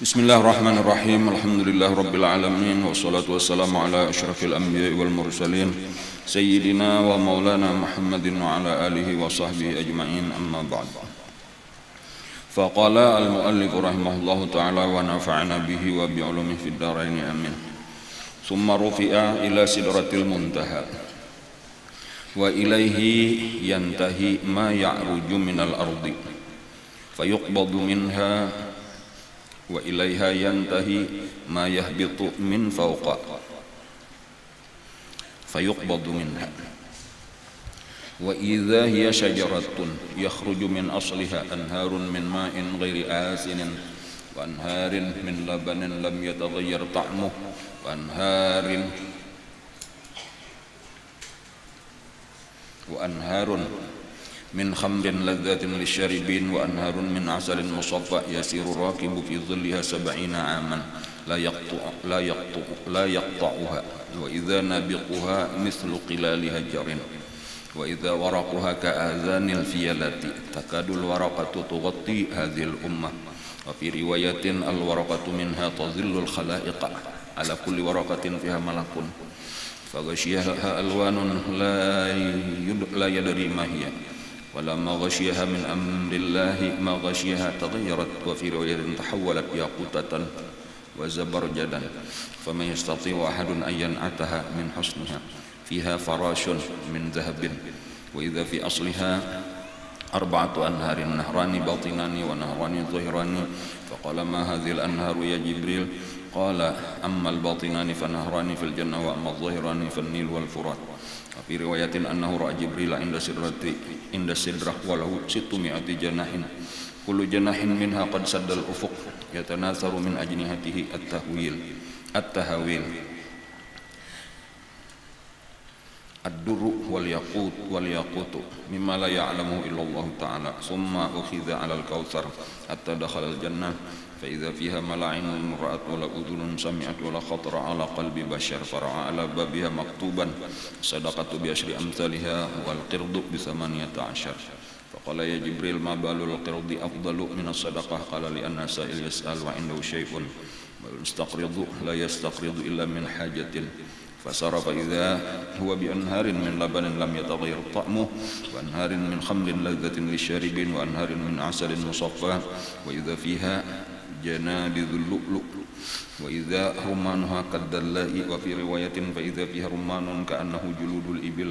Bismillahirrahmanirrahim. Alhamdulillahirabbil alamin wassalatu wassalamu ala asyrafil anbiya'i wal mursalin sayyidina wa maulana Muhammadin wa ala alihi wa sahbihi ajma'in, amma ba'd. Faqala al-muallif rahimahullahu ta'ala wa nafa'ana bihi wa bi ulumihi fid dharain amin. Tsumma rufi'a ila sidratil muntaha wa ilaihi yantahi ma ya'ruju minal ardi fayuqbadu minha wa ilaiha yantahi ma yahbitu min fawqa fayuqbadu minha wa idha hiya syajaratun yakhruju min asliha anharun min ma'in ghairi asinin wa anharin min labanin lam yataghayyar ta'muhu wa anharun min khamrin ladzatin lisyaribin wa anharun min asalin musaffa yasiru rakibu fi dhilliha 70 aman la yaqta'uha wa idza nabiquha mithlu qilali hajarin wa idza waraquha ka'adhanil fiyalati takadul waraqatu tughatti hadhil ummah wa fi riwayatin al waraqatu minha tadhillul khalaiqa ala kulli waraqatin fiha malakun faghashiyaha alwanun la yadri ma hiya ولما غشيها من أمر الله ما غشيها تغيرت وفي رواية تحولت ياقوتة وزبرجدا فمن يستطيع أحد أن ينعتها من حسنها فيها فراش من ذهب وإذا في أصلها 4 أنهار نهران باطنان ونهران ظهران فقال ما هذه الأنهار يا جبريل قال أما الباطنان فنهران في الجنة وأما الظهران فالنيل والفرات وفي رواية أنه رأى جبريل عند السدرة وله 600 جناح كل جناح منها قد سد الأفق يتناثر من أجنحته التهاويل الدر والياقوت مما لا يعلمه إلا الله تعالى ثم أخذ على الكوثر حتى دخل الجنة فإذا فيها ما لا عين رأت ولا أذن سمعت ولا خطر على قلب بشر فرأى على بابها مكتوبا الصدقة بعشر أمثالها والقرض ب18 فقال يا جبريل ما بال القرض أفضل من الصدقة قال لأن سائل يسأل وعنده شيء ويستقرض لا يستقرض إلا من حاجة فسار فإذا هو بأنهار من لبن لم يتغير طعمه وأنهار من خمر لذة للشاربين وأنهار من عسل مصفى وإذا فيها جنابذ اللؤلؤ وإذا رمانها كالدلاء وفي رواية فإذا فيها رمان كأنه جلود الإبل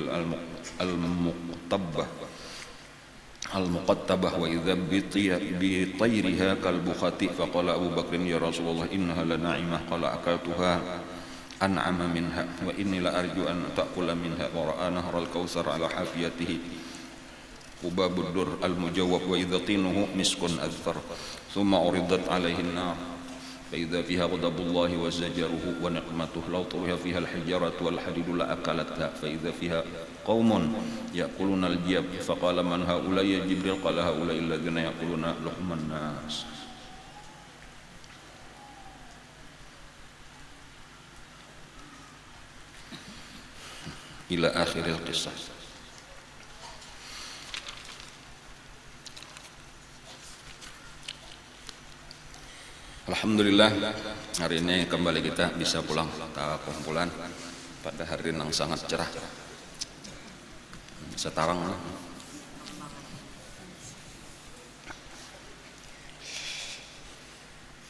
المقتبة وإذا بطيرها كالبخت فقال أبو بكر يا رسول الله إنها لناعمة قال أكلتها أنعم منها وإني لأرجو أن تأكل منها ورأى نهر الكوثر على حافيته قباب الدر المجوب وإذا طينه مسك أذفر ثم عرضت عليه النار فإذا فيها غضب الله وزجره ونقمته لو طرح فيها الحجارة والحديد لأكلتها فإذا فيها قوم يأكلون الجيب فقال من هؤلاء يا جبريل قال هؤلاء الذين يأكلون لحم الناس ila akhiril qissah. Alhamdulillah, hari ini kembali kita bisa pulang ke kumpulan pada hari yang sangat cerah. Setarang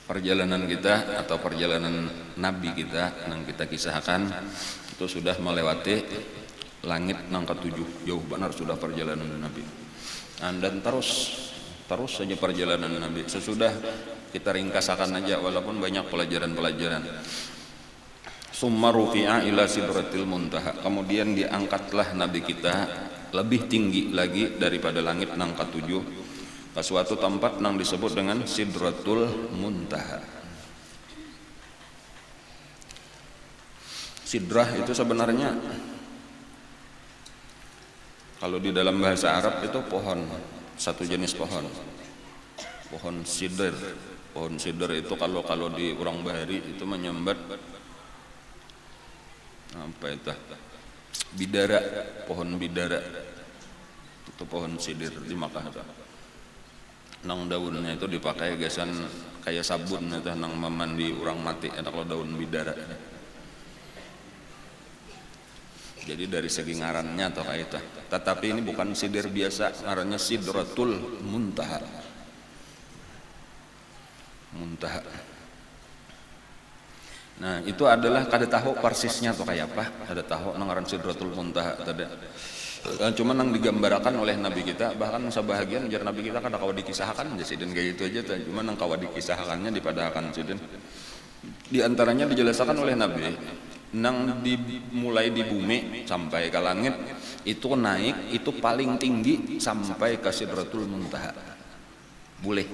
perjalanan kita atau perjalanan Nabi kita yang kita kisahkan itu sudah melewati langit nangka 7, jauh benar sudah perjalanan Nabi. Dan terus saja perjalanan Nabi. Sesudah kita ringkasakan aja walaupun banyak pelajaran-pelajaran. Summa rufi'a ila sidratil muntaha. Kemudian diangkatlah Nabi kita lebih tinggi lagi daripada langit nangka 7 ke suatu tempat yang disebut dengan Sidratul Muntaha. Sidrah itu sebenarnya kalau di dalam bahasa Arab itu pohon, satu jenis pohon sidr. Pohon sidr itu kalau di orang Bahari itu menyambat apa itu? Bidara, pohon bidara. Itu pohon sidr di Makkah. Nang daunnya itu dipakai gasan kayak sabun eta nang mamandi urang mati eta kalau daun bidara. Jadi dari segi ngarannya atau kayak itu. Tetapi ini bukan sidir biasa, ngarannya Sidratul Muntaha. Muntaha. Nah, itu adalah kada tahu persisnya atau kayak apa. Kada tahu nang ngaran Sidratul Muntaha tadi. Cuma nang digambarkan oleh Nabi kita, bahkan sebahagian jar Nabi kita kada kawa dikisahkan aja sidin kayak gitu aja. Cuma nang kawa dikisahkannya dipadahakan sidin. Di antaranya dijelaskan oleh Nabi, nang dimulai di bumi sampai ke langit itu naik itu paling tinggi sampai ke Sidratul Muntaha. Boleh.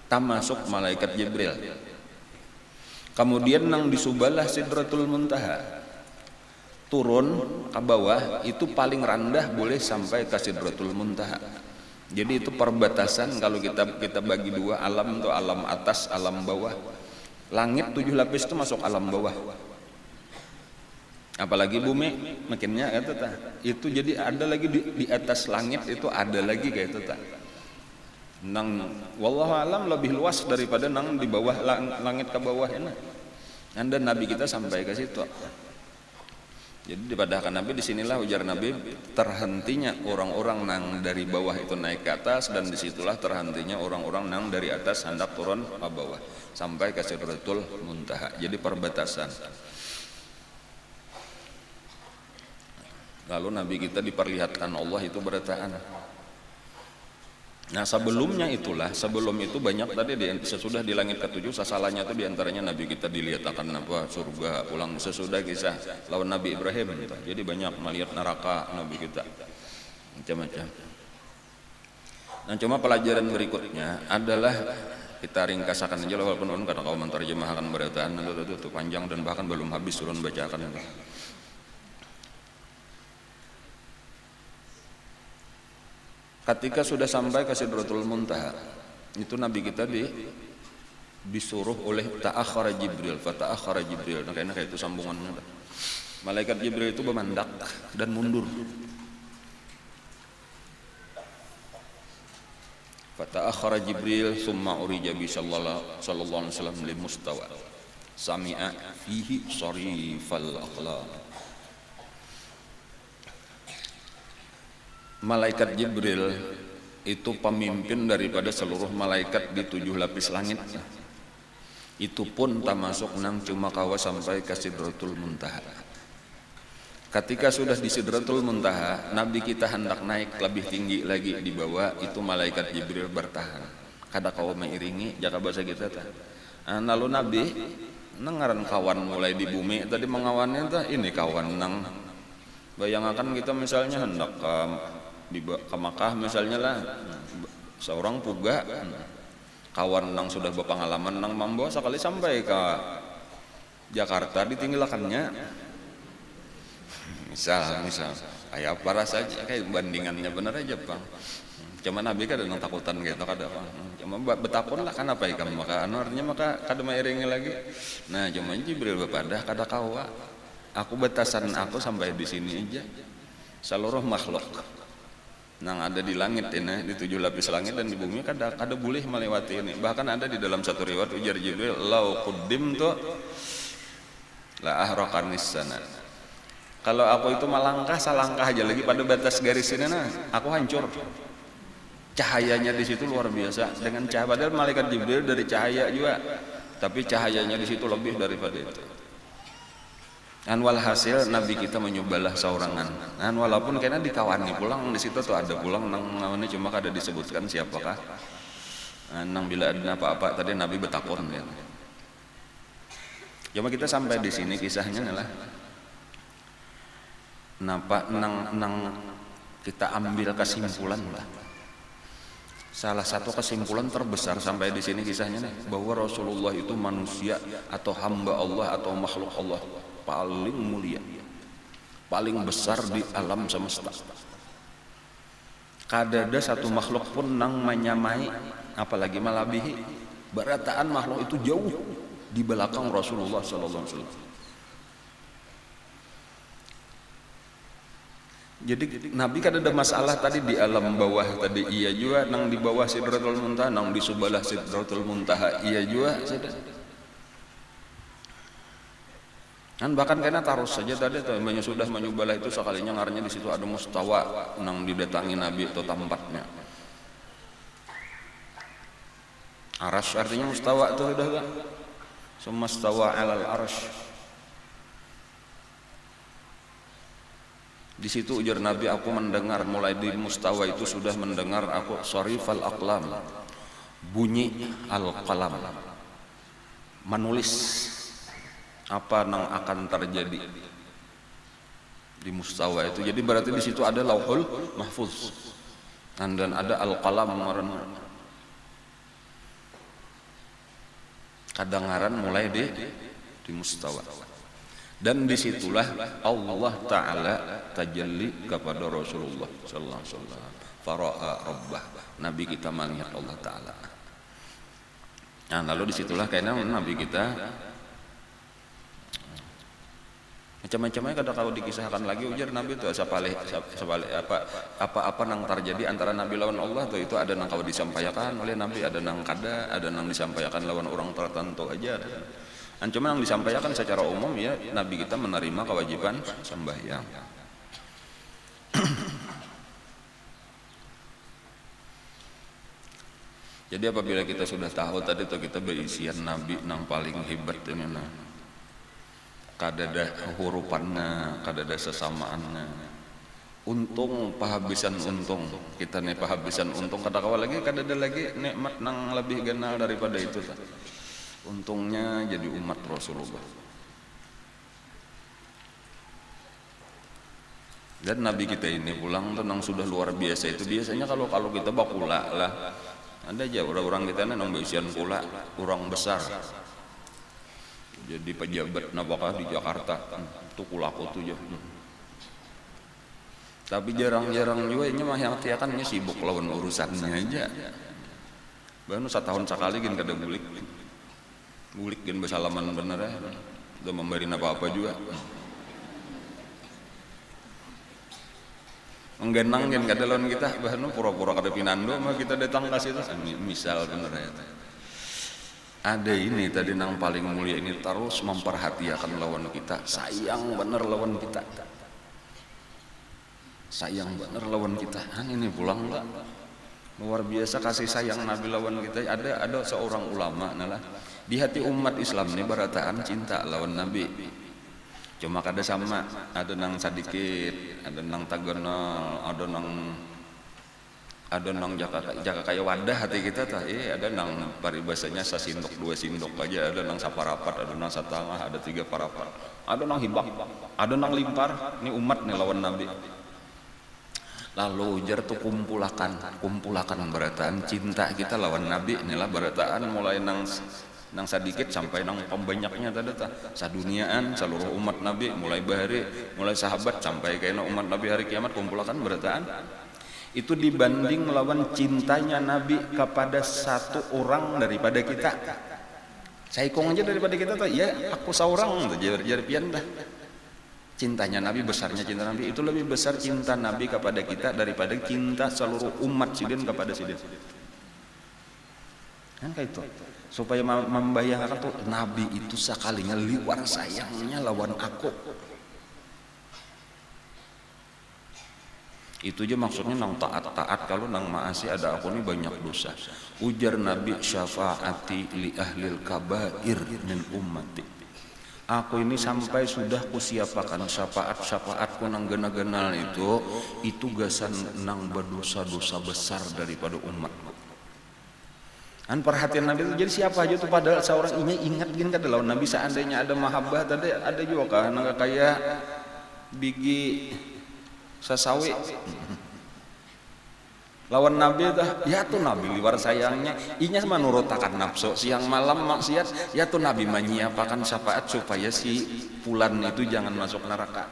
Termasuk malaikat Jibril. Kemudian nang disubalah Sidratul Muntaha turun ke bawah itu paling rendah boleh sampai ke Sidratul Muntaha. Jadi itu perbatasan kalau kita bagi dua alam tuh alam atas, alam bawah. Langit 7 lapis itu masuk alam bawah. Apalagi bumi makinnya itu tah. Itu jadi ada lagi di atas langit itu ada lagi kayak itu tah. Nang wallahu alam lebih luas daripada nang di bawah langit ke bawah ini. Anda Nabi kita sampai ke situ. Jadi dipadahkan Nabi disinilah ujar Nabi terhentinya orang-orang nang dari bawah itu naik ke atas dan disitulah terhentinya orang-orang nang dari atas hendak turun ke bawah sampai ke Sidratul Muntaha. Jadi perbatasan. Lalu Nabi kita diperlihatkan Allah itu berataan. Nah sebelumnya itulah, sebelum itu banyak tadi sesudah di langit ke-7 sasalahnya itu diantaranya Nabi kita dilihatkan apa surga pulang sesudah kisah lawan Nabi Ibrahim gitu. Jadi banyak melihat neraka Nabi kita macam-macam. Nah cuma pelajaran berikutnya adalah kita ringkasakan aja walaupun karena kau menterjemahkan berataan itu panjang dan bahkan belum habis turun bacakan itu. Ketika sudah sampai ke Sidratul Muntaha, itu Nabi kita disuruh oleh ta'akhara Jibril, fata'akhara Jibril. Nah, kayaknya kayak itu sambungannya. Malaikat Jibril itu bermandak dan mundur. Fata'akhara Jibril, summa urija bi sallallahu alaihi wasallam li mustawa. Sami'a fihi sarifal aqlam. Malaikat Jibril itu pemimpin daripada seluruh malaikat di 7 lapis langit. Itu pun termasuk nang cuma kawa sampai ke Sidratul Muntaha. Ketika sudah di Sidratul Muntaha, Nabi kita hendak naik lebih tinggi lagi di bawah, itu malaikat Jibril bertahan. Kada kawa mengiringi, jaga bahasa kita tah. Lalu Nabi nang ngaran kawan mulai di bumi tadi mengawannya tah ini kawan nang bayangkan kita misalnya hendak ke Makkah misalnya lah seorang puga kawan nang sudah berpengalaman nang mambo sekali sampai ke Jakarta ditinggalkannya misal kayak apa rasanya kayak bandingannya bener aja Bang. Cuma Nabi kan ada takutan gitu kada cuma betakun lah kan apa ikan maka artinya maka kada mairingi lagi. Nah cuma Jibril bepadah kada kawa aku batasan aku sampai di sini aja. Seluruh makhluk nang ada di langit ini di 7 lapis langit dan di bumi kada boleh melewati ini. Bahkan ada di dalam satu riwayat ujar Jibril lau qaddimtu la ahraqanis sana. Kalau aku itu melangkah salangkah aja lagi pada batas garis ini nah aku hancur. Cahayanya di situ luar biasa dengan cahaya padahal malaikat Jibril dari cahaya juga tapi cahayanya di situ lebih daripada itu. Dan walhasil Nabi kita menyubalah saurangan. Dan walaupun kena dikawani pulang di situ tuh ada pulang nang ngawani cuma kada disebutkan siapakah. Nang bila ada apa-apa tadi Nabi betakon ya. Cuma kita sampai di sini kisahnya adalah napa nang kita ambil kesimpulan lah. Salah satu kesimpulan terbesar sampai di sini kisahnya bahwa Rasulullah itu manusia atau hamba Allah atau makhluk Allah paling mulia, paling besar di alam semesta. Kada ada satu makhluk pun nang menyamai apalagi melebihi. Berataan makhluk itu jauh di belakang Rasulullah sallallahu alaihi wasallam. Jadi Nabi kan ada masalah tadi di alam bawah tadi iya juga, nang di bawah Sidratul Muntaha, nang di sebelah Sidratul Muntaha iya juga. Kan bahkan kena taruh saja tadi tuh sudah menyubalah itu sekalinya ngaranya di situ ada mustawa nang didatangi Nabi itu tempatnya. Arash artinya mustawa itu sudah kan? Sumastawa alal arash. Di situ ujar Nabi, aku mendengar mulai di mustawa itu sudah mendengar aku sharifal aqlam, bunyi al-qalam, menulis apa yang akan terjadi di mustawa itu. Jadi berarti di situ ada lauhul mahfuz dan ada al-qalam kadangaran mulai di mustawa. Dan disitulah Allah Ta'ala tajalli kepada Rasulullah Sallallahu Alaihi Wasallam. Fara'a Rabbah, Nabi kita melihat Allah Ta'ala. Nah lalu disitulah kayaknya Nabi kita macam-macamnya kalau dikisahkan lagi ujar Nabi itu sapalih apa nang terjadi antara Nabi lawan Allah tuh itu ada nang kau disampaikan oleh Nabi, ada nang ada nang disampaikan lawan orang tertentu aja. Cuma yang disampaikan secara umum ya Nabi kita menerima kewajiban sembahyang. Jadi apabila kita sudah tahu tadi tuh kita berisian Nabi nang paling hebat ini nah, kadada hurufannya, kadada sesamaannya. Untung pahabisan untung kita nih pahabisan untung kata kawal lagi kadada lagi nikmat nang lebih genal daripada itu tak. Untungnya jadi umat Rasulullah. Dan Nabi kita ini pulang tenang sudah luar biasa itu. Biasanya kalau kita bakula lah ada aja orang kita nang bisian pula orang besar. Jadi pejabat nabakah di Jakarta itu kulaku tuh ya. Tapi jarang-jarang juga ini mah yang tiakannya sibuk lawan urusannya aja. Baru setahun sekali gini kada bulik gen bersalaman bener ya, udah memberi apa-apa juga. Menggenang gen kada lawan kita, bahan pura-pura kada pinando mah kita datang ke situ. Misal bener ya. Ada ini tadi nang paling mulia ini terus memperhatikan lawan kita, sayang bener lawan kita. Sayang bener lawan kita. Ini pulang enggak? Luar biasa kasih sayang Nabi lawan kita. Ada seorang ulama nalah di hati umat Islam ini berataan cinta lawan Nabi. Cuma kada sama, ada nang sedikit, ada nang tagonol, ada nang jaka kayak wadah hati kita tah. Ada nang paribasanya sasindok dua sindok aja, ada nang saparapat, ada nang satengah, ada tiga parapat, ada nang hibak, ada nang limpar. Ini umat nih lawan Nabi. Lalu ujar tuh kumpulakan berataan cinta kita lawan Nabi inilah berataan mulai nang sedikit sampai nang pembanyaknya tadi saduniaan seluruh umat Nabi mulai bahari mulai sahabat sampai kena umat Nabi hari kiamat kumpulakan berataan itu dibanding melawan cintanya Nabi kepada satu orang daripada kita. Saya kong aja daripada kita tuh ya aku seorang tuh jadi pian dah. Cintanya Nabi, besarnya cinta Nabi itu lebih besar cinta Nabi kepada kita daripada cinta seluruh umat sidin kepada sidin. Kan kayak itu. Supaya membayangkan tuh Nabi itu sekalinya liwar sayangnya lawan aku. Itu aja maksudnya nang taat kalau nang maasi ada aku nih banyak dosa. Ujar Nabi syafaati li ahlil kabair min ummati. Aku ini sampai sudah kusiapakan syafaatku nang gena-genal itu gasan nang berdosa-dosa besar daripada umatku. Perhatian Nabi itu jadi siapa aja tuh padahal seorang ini ingat gini kan lawan Nabi seandainya ada mahabbah tadi ada juga kan nang kayak bigi sasawi lawan Nabi dah ya tuh Nabi liwar sayangnya inya menurutakan nafsu siang malam maksiat ya tuh Nabi menyiapakan syafaat supaya si fulan itu jangan masuk neraka.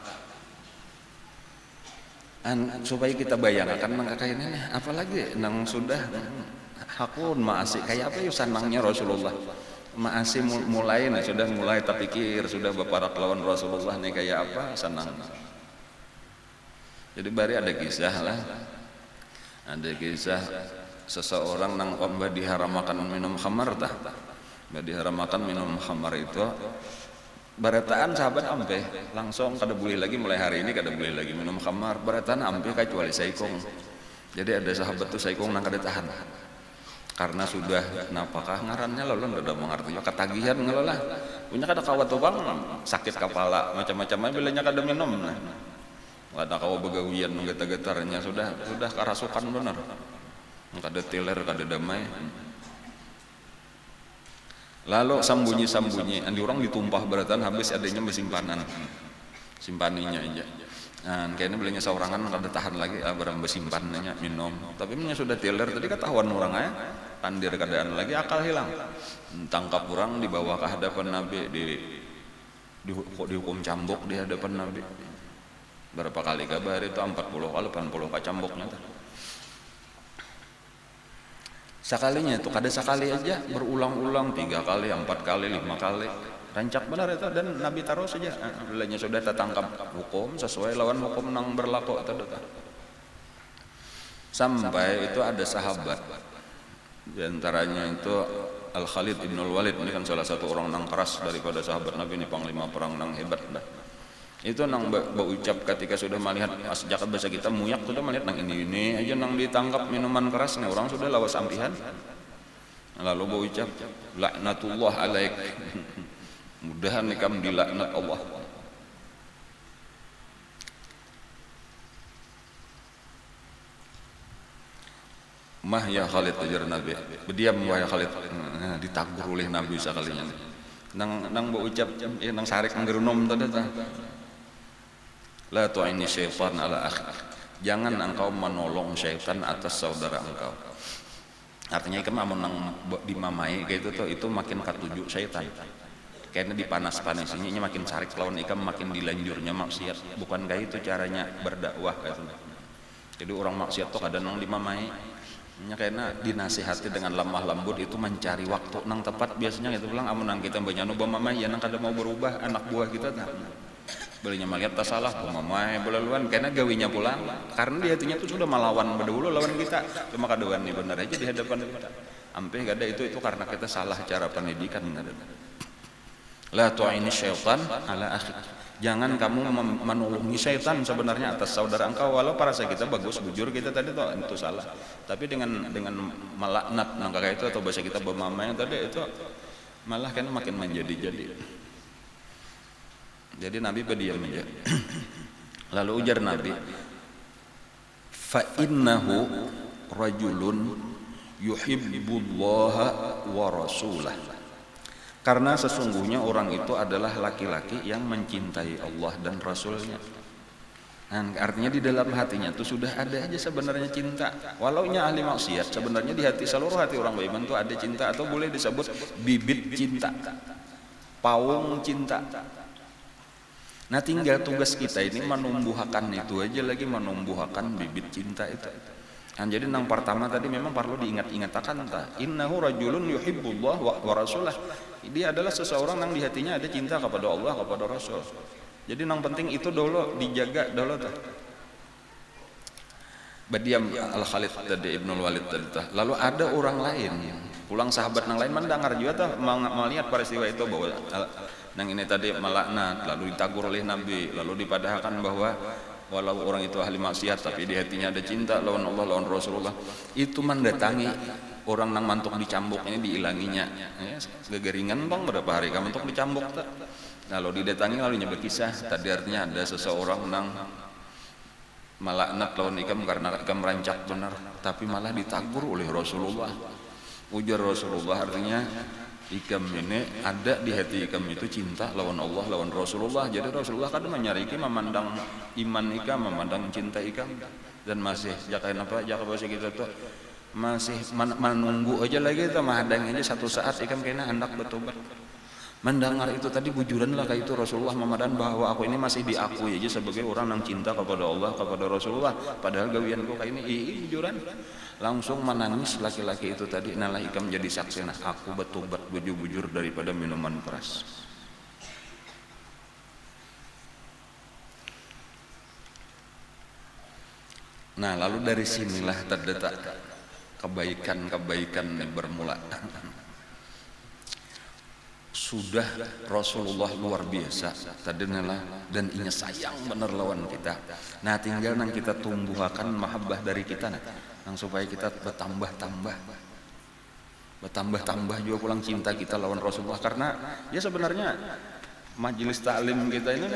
Supaya kita bayangkan nang kayaknya apalagi nang sudah hakun maasi kayak apa yuk senangnya Rasulullah maasi mulai sudah mulai tak pikir sudah beparak lawan Rasulullah nih kayak apa senang. Jadi bari ada kisah lah, ada kisah seseorang nang omba diharamakan minum khamar tah, diharamakan minum khamar itu barataan sahabat ampe langsung kada boleh lagi, mulai hari ini kada boleh lagi minum khamar. Barataan ampe kecuali saikong. Jadi ada sahabat tuh saikong nang kada tahan karena sudah napakah ngarannya lalu ndak mengerti ketagihan ngelola punya kada kawat tuh bang sakit kepala macam-macam bilanya kada minum nah kada kawa begawian getar-getarnya sudah kerasukan benar kada tiler kada damai. Lalu sambunyi andi orang ditumpah beratan habis adanya simpaninya aja. Nah, kayaknya belinya seorangan kada tahan lagi barang besimpannya minum. Tapi punya sudah tiler tadi ketahuan orang aja tandir keadaan lagi akal hilang. Tangkap orang dibawa ke hadapan Nabi dihukum cambuk di hadapan Nabi. Berapa kali kabar itu 40 kali 80 kacambuknya tuh. Sekalinya itu kada sekali aja berulang-ulang 3 kali 4 kali 5 kali rancak benar itu dan Nabi taruh saja bilanya sudah tertangkap hukum sesuai lawan hukum nang berlaku atau sampai itu ada sahabat diantaranya itu Al Khalid Ibn Al Walid ini kan salah satu orang nang keras daripada sahabat Nabi ini panglima perang nang hebat dah. Itu nang berucap ketika sudah melihat jakat bahasa kita muyak sudah melihat nang ini aja nang ditangkap minuman keras nih orang sudah lawas ampihan lalu berucap laknatullah alaik mudahan nikam dilaknat Allah. Mah ya Khalid ajar Nabi berdiam wahai Khalid ditagur oleh Nabi sekalinya nang berucap nang sarik nggerunom tadi la tu'ini syaitan ala akhi, jangan engkau menolong syaitan atas saudara engkau. Artinya ikam amun nang dimamai kayak itu makin katuju syaitan. Karena dipanas-panasinya makin sarik lawan ikam makin dilanjurnya maksiat. Bukan kayak itu caranya berdakwah kayak itu. Jadi orang maksiat tuh kadang nang dimamai. Karena dinasihati dengan lemah lembut itu mencari waktu nang tepat biasanya itu bilang amun nang kita banyak nuba mamai ya nang kada mau berubah anak buah kita tak. Belinya melihat tak salah pemamai belaluan karena gawinya pulang karena di hatinya tuh sudah melawan berdahulu lawan kita cuma kadoan nih benar aja di hadapan kita ampe gada itu karena kita salah cara pendidikan la tu'ini syaitan ala akhi, jangan kamu menolongi syaitan sebenarnya atas saudara engkau walau parasa kita bagus bujur kita tadi tuh itu salah tapi dengan melaknat nang kayak itu atau bahasa kita bermamai tadi itu malah kan makin menjadi-jadi. Jadi Nabi berdiam aja. Lalu ujar Nabi, fa innahu rajulun yuhibbullaha wa rasulah. Karena sesungguhnya orang itu adalah laki-laki yang mencintai Allah dan Rasulnya. Nah, artinya di dalam hatinya itu sudah ada aja sebenarnya cinta. Walaunya ahli maksiat, sebenarnya di hati seluruh hati orang beriman itu ada cinta atau boleh disebut bibit cinta, pawung cinta. Nah tinggal tugas kita ini menumbuhkan itu aja lagi menumbuhkan bibit cinta itu. Nah, jadi yang pertama tadi memang perlu diingat-ingatkan innahu rajulun yuhibbullah wa rasulah. Dia adalah seseorang yang di hatinya ada cinta kepada Allah kepada Rasul. Jadi yang penting itu dulu dijaga dulu tuh. Berdiam Al Khalid tadi Ibnul Walid tadi. Lalu ada orang lain pulang sahabat yang lain mendengar juga tuh melihat peristiwa itu bahwa nang ini tadi melaknat lalu ditagur oleh Nabi lalu dipadahkan bahwa walau orang itu ahli maksiat tapi di hatinya ada cinta lawan Allah lawan Rasulullah itu mendatangi orang nang mantuk dicambuk ini diilanginya ya, gegeringan bang berapa hari kamu mantuk dicambuk tak lalu didatangi lalu berkisah tadi artinya ada seseorang nang melaknat lawan ikam karena ikam merancak benar tapi malah ditagur oleh Rasulullah. Ujar Rasulullah artinya ikam ini ada di hati ikam itu cinta lawan Allah lawan Rasulullah. Jadi Rasulullah kan menyariki memandang iman ikam memandang cinta ikam dan masih jakain apa jaka bahasa kita tuh masih menunggu aja lagi tuh mahadang aja satu saat ikam kayaknya hendak bertobat. Mendengar itu tadi bujuran lah kayak itu Rasulullah memadan bahwa aku ini masih diakui aja sebagai orang yang cinta kepada Allah kepada Rasulullah padahal gawianku kayak ini bujuran langsung menangis laki-laki itu tadi nalah ikam jadi saksi nah aku bertobat bujur-bujur daripada minuman keras. Nah, lalu dari sinilah terdetak kebaikan-kebaikan bermula. Sudah Rasulullah luar biasa tadi nela dan inya sayang bener lawan kita. Nah, tinggal nang kita tumbuhakan mahabbah dari kita nang supaya kita bertambah juga pulang cinta kita lawan Rasulullah. Karena ya sebenarnya majelis taklim kita ini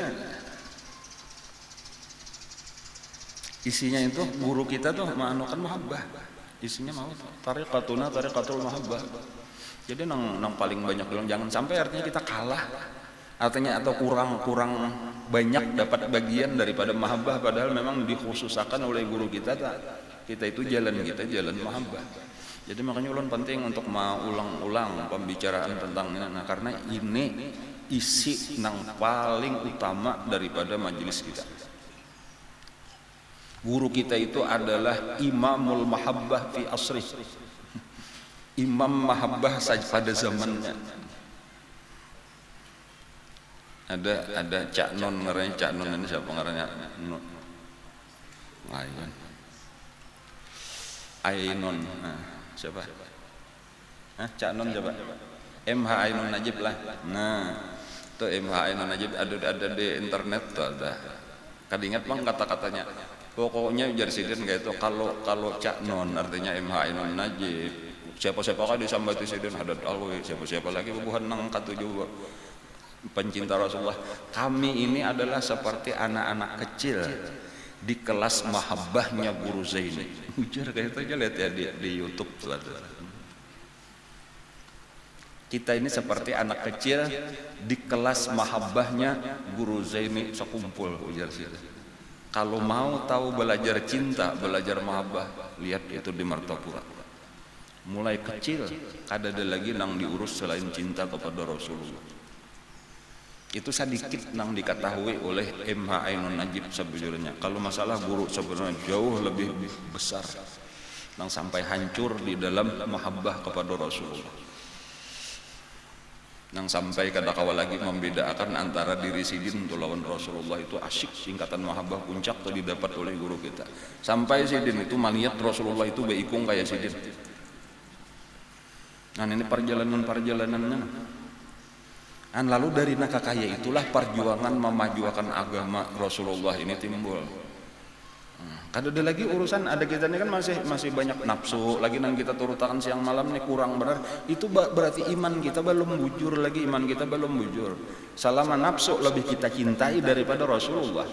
isinya itu guru kita tuh menganukan mahabbah, isinya mau tariqatuna tariqatul mahabbah. Jadi nang paling banyak bilang jangan sampai artinya kita kalah, artinya atau kurang banyak dapat bagian daripada mahabbah, padahal memang dikhususakan oleh guru kita itu jalan mahabbah. Jadi makanya ulun penting untuk mau ulang-ulang pembicaraan tentang ini, nah karena ini isi nang paling utama daripada majelis kita. Guru kita itu adalah imamul mahabbah fi asri, imam mahabbah saja pada zamannya. Ada Cak Non, ngarannya Cak Non, ini siapa ngarannya? Ainon. Nah, siapa? Cak Non coba. MH Ainun Najib lah. Nah, tuh MH Ainun Najib ada di internet tuh ada. Kadingat bang kata-katanya. Pokoknya jar sidin kayak itu kalau Cak Non artinya MH Ainun Najib. Siapa-siapa kan disambati sidin Haddad Alwi, siapa-siapa lagi bubuhan nang katujuh pencinta Rasulullah. Kami ini adalah seperti anak-anak kecil di kelas mahabbahnya Guru Zaini. Ujar kayak itu aja, lihat ya di YouTube tuh ada. Kita ini seperti anak kecil di kelas mahabbahnya Guru Zaini sekumpul, ujar sih. Kalau mau tahu belajar cinta, belajar mahabbah, lihat itu di Martapura. Mulai kecil, ada lagi nang diurus selain cinta kepada Rasulullah. Itu sedikit nang diketahui oleh MH Ainun Najib sebenarnya. Kalau masalah guru sebenarnya jauh lebih besar, nang sampai hancur di dalam mahabbah kepada Rasulullah. Nang sampai kadang-kala lagi membedakan antara diri sidin untuk lawan Rasulullah itu asyik singkatan mahabbah puncak tuh didapat oleh guru kita. Sampai sidin itu melihat Rasulullah itu beikung kayak sidin. Nah ini perjalanan-perjalanannya. Dan lalu dari nakakaya itulah perjuangan memajukan agama Rasulullah ini timbul. Kada ada lagi urusan, ada kita ini kan masih banyak nafsu lagi nang kita turutakan siang malam nih kurang benar. Itu berarti iman kita belum bujur lagi, iman kita belum bujur. Selama nafsu lebih kita cintai daripada Rasulullah.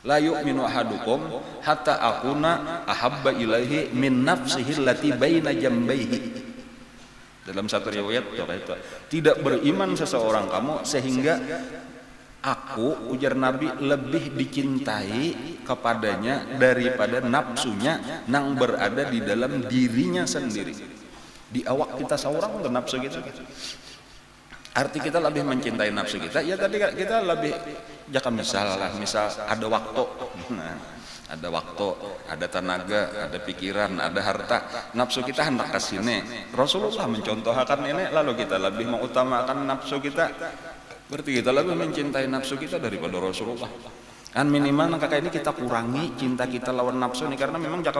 La yu'minu ahadukum hatta akuna ahabba ilaihi min nafsihi allati baina jambaihi. Dalam satu riwayat itu tidak beriman seseorang kamu sehingga aku, ujar Nabi, lebih dicintai kepadanya daripada nafsunya nang berada di dalam dirinya sendiri. Di awak kita seorang ke nafsu kita. Arti kita lebih mencintai nafsu kita. Ya tadi kita lebih jangan misal ada waktu. Nah, ada waktu, ada tenaga, ada pikiran, ada harta. Nafsu kita hendak ke sini. Rasulullah mencontohkan ini, lalu kita lebih mengutamakan nafsu kita. Berarti kita lebih mencintai nafsu kita daripada Rasulullah. Kan minimal kakak ini kita kurangi cinta kita lawan nafsu nih, karena memang jaka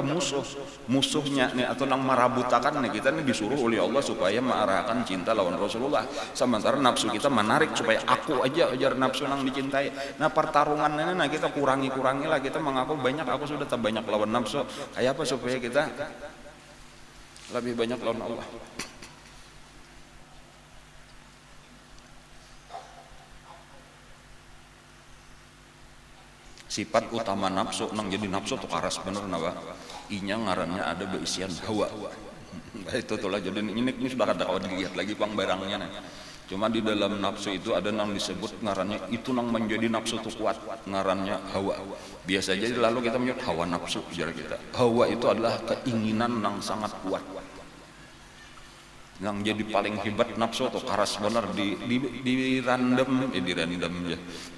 musuhnya nih atau nang marabutakan nih kita nih disuruh oleh Allah supaya mengarahkan cinta lawan Rasulullah. Sementara nafsu kita menarik supaya aku aja ajar nafsu nang dicintai. Nah pertarungan ini nah kita kurangi lah, kita mengaku banyak, aku sudah tak banyak lawan nafsu. Kayak apa supaya kita lebih banyak lawan Allah. Sifat utama nafsu nang jadi nafsu tuh karas bener nawa. Inya ngarannya ada beisian hawa. Itu tuh lah, jadi ini sudah kada kawan dilihat lagi pang barangnya nih. Cuma di dalam nafsu itu ada nang disebut ngarannya itu nang menjadi nafsu tuh kuat, ngarannya hawa. Biasa aja lalu kita menyebut hawa nafsu jar kita. Hawa itu adalah keinginan nang sangat kuat. Yang jadi paling hebat nafsu tuh karas bener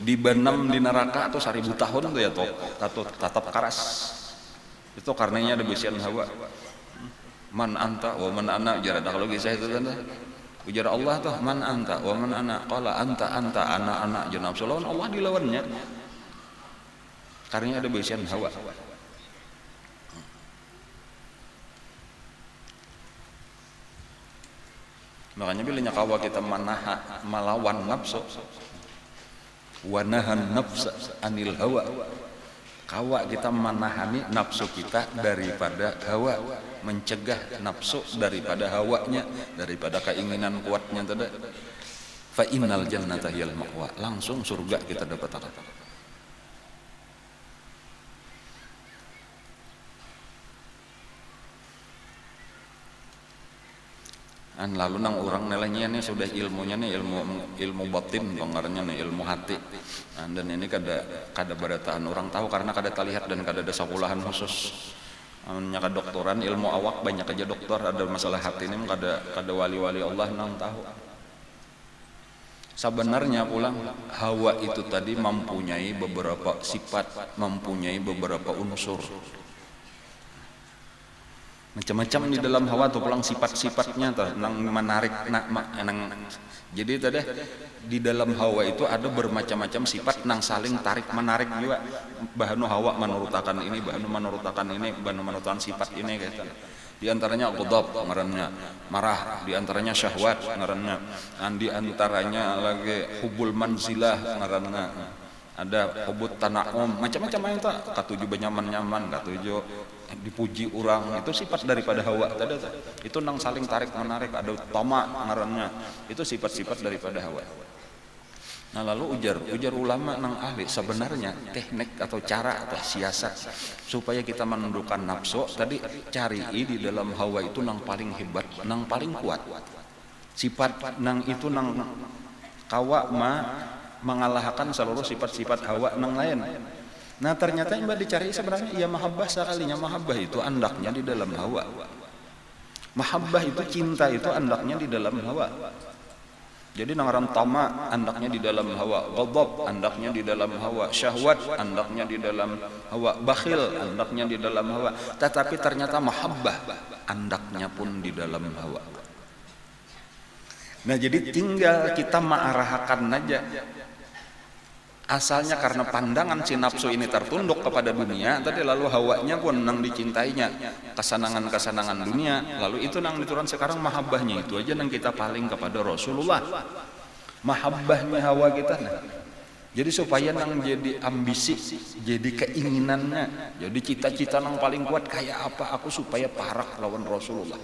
dibenam di neraka atau 1000 tahun tuh ya toh tetap karas. Itu karenanya ada bisian hawa. Man anta wa man ana, jar ada kalau kisah itu kan ujar Allah tuh man anta wa man ana, qala anta ana jar nafsu lawan Allah dilawannya. Karenanya ada bisian hawa. Makanya bila kawa kita melawan nafsu, wanahan nafsa anil hawa, kawa kita menahani nafsu kita daripada hawa, mencegah nafsu daripada hawanya, daripada keinginan kuatnya tadi. Fa innal jannata hiyal ma'wa, langsung surga kita dapat. Lalu nang orang nilainya nih sudah ilmunya nih ilmu batin pengarangnya nih ilmu hati. Dan ini kada barataan orang tahu karena kada terlihat dan kada ada sekolahan khusus. Nya kedokteran ilmu awak banyak aja dokter ada masalah hati ini kada wali-wali Allah nang tahu. Sebenarnya pulang hawa itu tadi mempunyai beberapa sifat, mempunyai beberapa unsur. Macam-macam di dalam hawa tuh pulang sifat-sifatnya tuh nang menarik jadi tadi di dalam hawa itu ada bermacam-macam sifat nang saling tarik menarik juga. Bahanu hawa menurutakan ini, bahanu menurutakan ini, bahanu menurutakan sifat ini gitu. Di antaranya ghadab ngarannya marah, di antaranya syahwat ngarannya, di antaranya lagi hubul manzilah ngarannya, ada hubut tana'um, macam-macam itu katuju benyaman-nyaman, katuju dipuji orang, itu sifat daripada hawa tadi itu nang saling tarik menarik. Ada tama ngarannya, itu sifat-sifat daripada hawa. Nah lalu ujar ulama nang ahli sebenarnya teknik atau cara atau siasat supaya kita menundukkan nafsu tadi, cari di dalam hawa itu nang paling hebat, nang paling kuat sifat nang itu nang kawa mengalahkan seluruh sifat-sifat hawa nang lain. Nah ternyata yang dicari sebenarnya ya mahabbah sekalinya. Mahabbah itu andaknya di dalam hawa. Mahabbah itu cinta itu andaknya di dalam hawa. Jadi nangaran tama andaknya di dalam hawa, ghadab andaknya di dalam hawa, syahwat andaknya di dalam hawa, bakhil andaknya di dalam hawa. Tetapi ternyata mahabbah andaknya pun di dalam hawa. Nah jadi tinggal kita mengarahkan aja. Asalnya karena pandangan si nafsu ini tertunduk kepada dunia tadi, lalu hawanya pun nang dicintainya kesenangan-kesenangan dunia, lalu itu nang diturun sekarang mahabbahnya itu aja nang kita paling kepada Rasulullah. Mahabbahnya hawa kita jadi supaya nang jadi ambisi, jadi keinginannya, jadi cita-cita nang paling kuat kayak apa aku supaya parak lawan Rasulullah.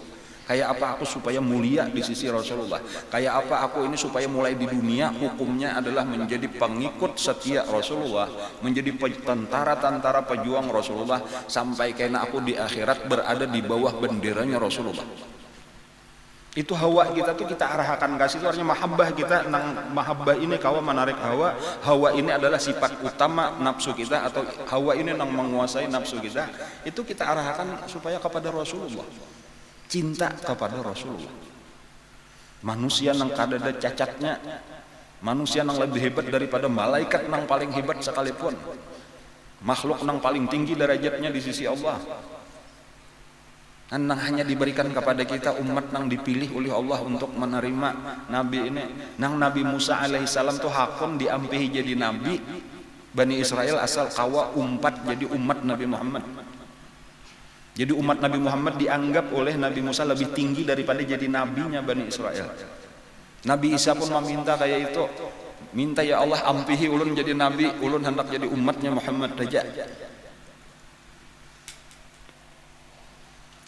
Kayak apa aku supaya mulia di sisi Rasulullah. Kayak apa aku ini supaya mulai di dunia hukumnya adalah menjadi pengikut setia Rasulullah, menjadi tentara-tentara pejuang Rasulullah, sampai kena aku di akhirat berada di bawah benderanya Rasulullah. Itu hawa kita tuh kita arahkan kasih itu artinya mahabbah kita. Nang mahabbah ini kawa menarik hawa. Hawa ini adalah sifat utama nafsu kita, atau hawa ini nang menguasai nafsu kita. Itu kita arahkan supaya kepada Rasulullah. Cinta kepada Rasulullah. Manusia nang kada ada cacatnya, manusia nang lebih hebat daripada malaikat nang paling hebat sekalipun, makhluk nang paling tinggi derajatnya di sisi Allah. Nang hanya diberikan kepada kita umat nang dipilih oleh Allah untuk menerima nabi ini. Nang Nabi Musa alaihissalam tuh hakun diampihi jadi nabi Bani Israel asal kawa umpat jadi umat Nabi Muhammad. Jadi umat Nabi Muhammad dianggap oleh Nabi Musa lebih tinggi daripada jadi nabinya Bani Israel. Nabi Isa pun meminta kayak itu, minta ya Allah ampihi ulun jadi nabi, ulun hendak jadi umatnya Muhammad saja.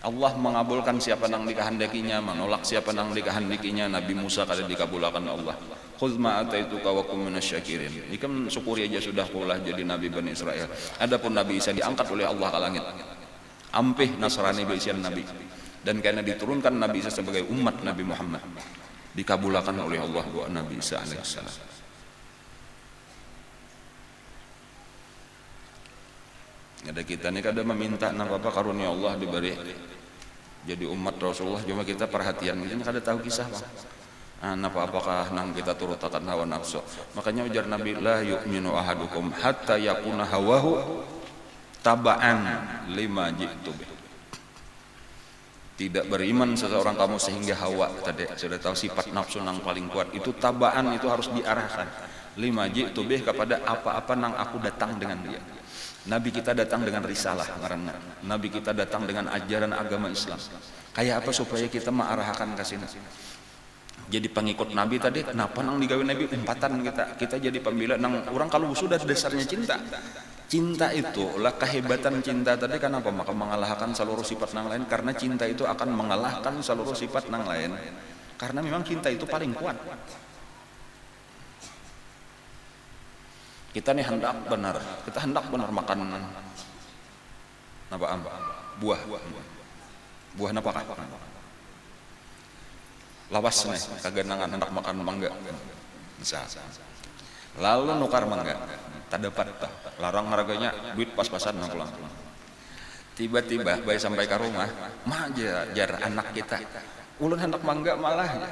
Allah mengabulkan siapa nang dikehendakinya, menolak siapa nang dikehendakinya. Nabi Musa kada dikabulkan Allah. Khudz ma ataituka wa kum minasyakirin. Ikam syukuri aja sudah pula jadi nabi Bani Israel. Adapun Nabi Isa diangkat oleh Allah ke langit. Ampih Nasrani beisian Nabi, dan karena diturunkan Nabi Isa sebagai umat Nabi Muhammad, dikabulkan oleh Allah doa Nabi Isa alaihissalam. Ada kita nih kada meminta apa karunia Allah diberi jadi umat Rasulullah, cuma kita perhatian kita kada tahu kisah bang. Apakah nang kita turutakan hawa nafsu. Makanya ujar Nabi, la yu'minu ahadukum hatta yakuna hawahu taba'an lima jitu. Tidak beriman seseorang kamu sehingga hawa tadi sudah tahu sifat nafsu nang paling kuat itu taba'an, itu harus diarahkan lima jitu bih kepada apa-apa nang aku datang dengan dia. Nabi kita datang dengan risalah karena Nabi kita datang dengan ajaran agama Islam. Kayak apa supaya kita mengarahkan ke sini. jadi pengikut Nabi tadi, kenapa nang digawe Nabi umpatan kita jadi pembela nang orang kalau sudah dasarnya cinta. Cinta itu lah kehebatan cinta tadi kenapa maka mengalahkan seluruh sifat nang lain, karena cinta itu akan mengalahkan seluruh sifat nang lain, karena memang cinta itu paling kuat. Kita nih hendak benar makan apa buah apa kah? Lawas nih kagenangan hendak makan mangga bisa, lalu nukar mangga tak dapat, larang harganya, duit pas-pasan pulang. Tiba-tiba bayi sampai ke rumah mah jar anak kita ulun hendak mangga malah ya.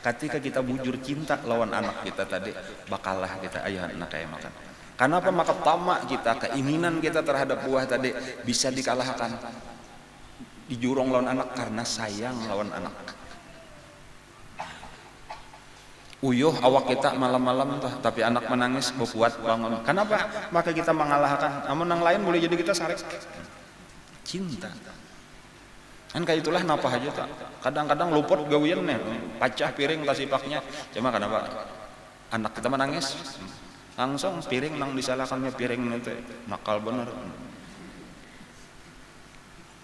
Ketika kita bujur cinta lawan anak kita tadi, bakalah kita ayah anak kayak makan. Kenapa? Maka tamak kita, keinginan kita terhadap buah tadi bisa dikalahkan, dijurung lawan anak karena sayang lawan anak. Uyuh awak kita malam-malam tuh, tapi anak menangis kuat bangun. Kenapa? Maka kita mengalahkan. Namun yang lain boleh jadi kita sarik. Cinta. Kan kayak itulah napa aja tak. Kadang-kadang luput gawian nih, pecah piring tasipaknya. Cuma kenapa? Anak kita menangis, langsung piring nang disalahkannya piring itu nakal bener.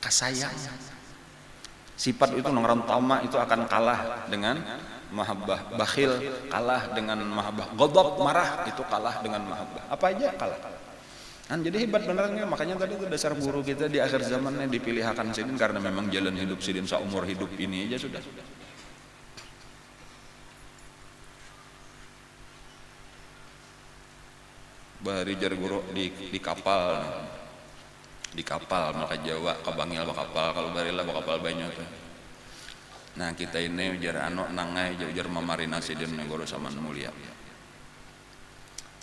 Kasayang. Sifat itu nang tama itu akan kalah dengan mahabbah. Bakhil kalah dengan mahabbah. Ghadab marah itu kalah dengan mahabbah. Apa aja kalah. Kan jadi hebat benernya, makanya tadi itu dasar guru kita di akhir zamannya dipilihkan sidin karena memang jalan hidup sidin seumur hidup ini aja sudah. Bahari jar guru di kapal maka Jawa ke Bangil bakapal, kalau barilah bakapal banyak tuh. Nah kita ini jar nangai jar mamarina sidin guru sama mulia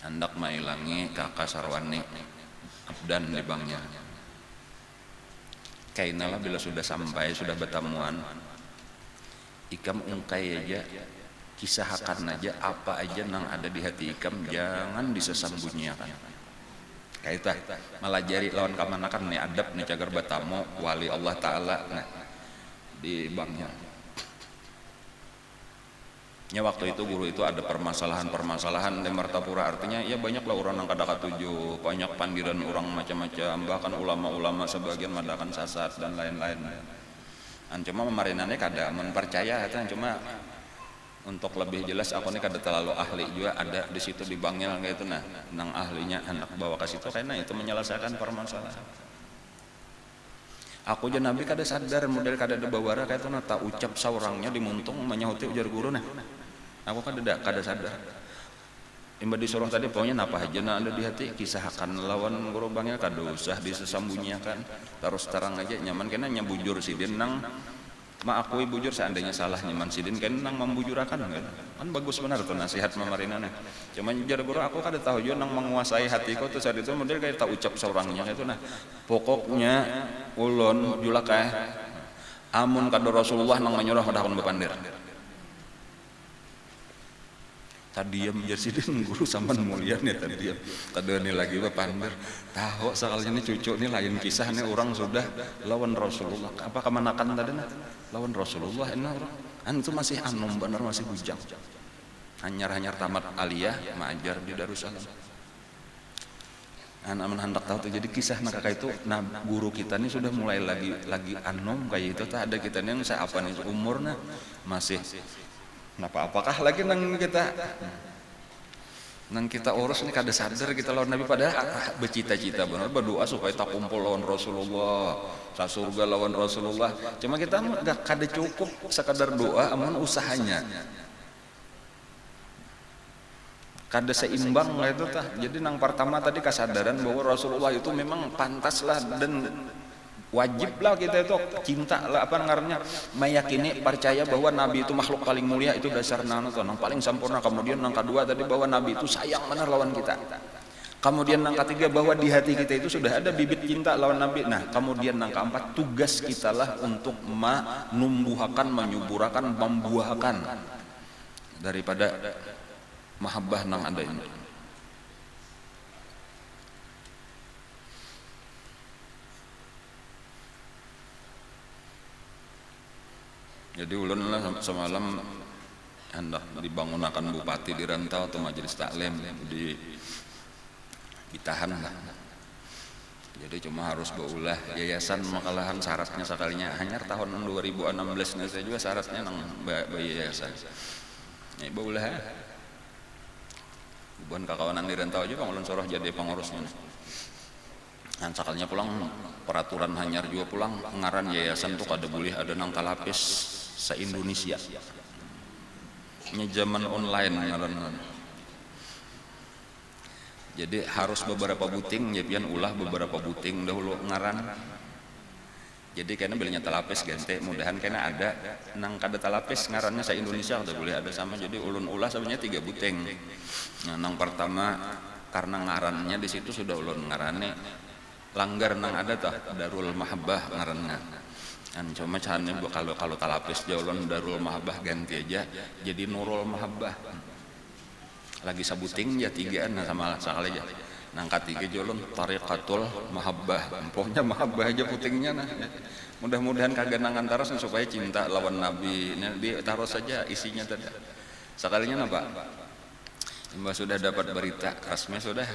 hendak mailangi kakak sarwani abdan di bangnya kainalah bila sudah sampai sudah bertemuan ikam ungkai aja, kisahkan aja apa aja nang ada di hati ikam, jangan disesembunyikan. Kaita malah jari lawan kamanakan nih adab nih cagar batamu wali Allah Ta'ala nah di bangnya. Ya waktu itu guru itu ada permasalahan di Martapura, artinya ya banyaklah orang yang kada katuju, banyak pandiran orang macam-macam, bahkan ulama-ulama sebagian madakan sasat dan lain-lain. Cuma memarinannya kada mempercaya, cuma untuk lebih jelas aku ini kada terlalu ahli juga ada di situ di Bangil kayak itu nah nang ahlinya anak bawa ke situ karena itu menyelesaikan permasalahan. Aku aja Nabi kada sadar model kada ada bawara kayak itu nah tak ucap saurangnya dimuntung menyahuti ujar guru nah aku kada sadar imba disuruh tadi pokoknya napa aja nah ada di hati kisahkan lawan guru Bangil kada usah disesembunyikan terus terang aja nyaman kena nyabujur sidin nang maakui bujur seandainya salah nyaman sidin kan nang membujurakan kan bagus benar tuh nasihat mamarinannya. Cuman jar guru aku kada tahu juga nang menguasai hatiku tuh saat itu model kayak tak ucap seorangnya itu nah pokoknya ulun julakah amun kada Rasulullah nang menyuruh dakon bepandir tadiam jar sidin guru sampean mulia nih tadiam kada nih lagi bepandir tahu sekalinya nih cucu nih lain kisah nih orang sudah lawan Rasulullah apa kemanakan tadi nah lawan Rasulullah ini orang itu masih anum bener masih bujang hanyar tamat aliyah mengajar di Darussalam aman hendak tahu tuh jadi kisah nah kakak itu nah guru kita nih sudah mulai lagi anum kayak itu tak ada kita nih yang saya apa nih umurnya masih apakah lagi nang kita urus ini kada sadar kita lawan Nabi padahal bercita-cita benar berdoa supaya tak kumpul lawan Rasulullah sa surga lawan Rasulullah cuma kita enggak kada cukup sekadar doa amun usahanya kada seimbang lah itu tah. Jadi nang pertama tadi kesadaran bahwa Rasulullah itu memang pantas lah dan wajib lah kita itu cinta lah apa ngarannya meyakini percaya bahwa Nabi itu makhluk paling mulia itu dasar nang paling sempurna. Kemudian nang kedua tadi bahwa Nabi itu sayang benar lawan kita. Kemudian nang ketiga bahwa di hati kita itu sudah ada bibit cinta lawan Nabi. Nah kemudian nang keempat tugas kita lah untuk menumbuhkan, menyuburakan, membuahkan daripada mahabbah nang ada ini. Jadi ulun lah semalam hendak dibangunakan bupati di Rantau atau majelis taklim ditahan lah. Jadi cuma harus beulah yayasan makalahan syaratnya sekalinya hanya tahun 2016 nih saya juga syaratnya nang yayasan. Ini beulah bukan kakawanan di Rantau aja Bang Ulun soroh jadi pengurusnya. Dan sekalinya pulang peraturan hanyar juga pulang ngaran yayasan tuh kada boleh ada nang talapis se-Indonesia. Ini zaman online ngaran. Jadi harus beberapa buting, ya pian ulah beberapa buting dahulu ngaran. Jadi kayaknya belinya talapis ganti, mudahan kayaknya ada nang kada talapis ngarannya se Indonesia udah boleh ada sama. Jadi ulun ulah sebenarnya 3 buting. Nah, nang pertama karena ngarannya di situ sudah ulun ngarannya langgar nang ada tah Darul Mahabbah ngarannya. Kan cuma caranya kalau talapis ulun Darul Mahabbah ganti aja jadi Nurul Mahabbah. Lagi sabuting ya 3 nah sama sekali aja nangkat 3 jolon Tariqatul Mahabbah pokoknya mahabbah aja putingnya nah mudah-mudahan kagak nangan taras supaya cinta lawan Nabi nah, ditaruh saja isinya tadi sekalinya napa Mbak sudah dapat berita resmi sudah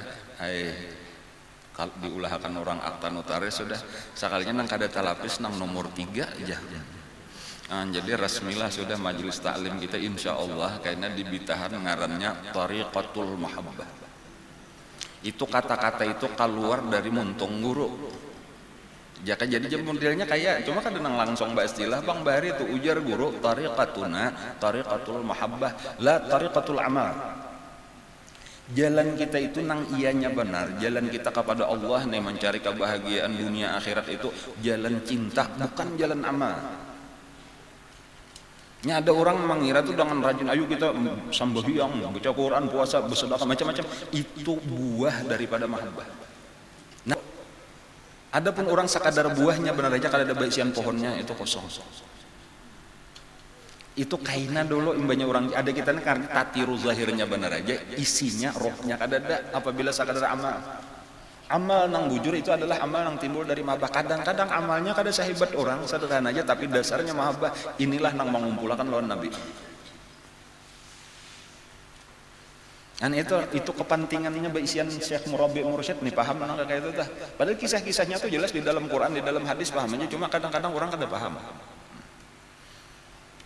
kalau diulahkan orang akta notaris sudah sekalinya nang kada talapis nang nomor 3 aja. Nah, jadi resmilah sudah majelis taklim kita insya Allah kayaknya dibitahan ngarannya Tariqatul Mahabbah. Itu kata-kata itu keluar dari muntung guru. Jaka jadi modelnya kayak cuma kan langsung mbak istilah Bang Bahari itu ujar guru tariqatuna Tariqatul Mahabbah la Tariqatul Amal. Jalan kita itu nang ianya benar, jalan kita kepada Allah nih mencari kebahagiaan dunia akhirat itu jalan cinta bukan jalan amal. Nya ada orang mengira tuh dengan rajin ayo kita sembahyang, baca Quran, puasa, bersedekah macam-macam itu buah daripada mahabbah. Nah, adapun orang sekadar buahnya benar aja kalau ada isian pohonnya itu kosong. Itu kaina dulu imbanya orang ada kita karena tatiru zahirnya benar aja isinya rohnya kada ada apabila sekadar amal. Amal nang bujur itu adalah amal yang timbul dari mahabbah. Kadang-kadang amalnya kada sahibat orang sederhana aja tapi dasarnya mahabbah. Inilah nang mengumpulkan lawan Nabi. Dan itu kepentingannya beisian Syekh Murabi Mursyid nih paham nang kayak itu tah. Padahal kisah-kisahnya tuh jelas di dalam Quran, di dalam hadis paham aja cuma kadang-kadang orang kada paham.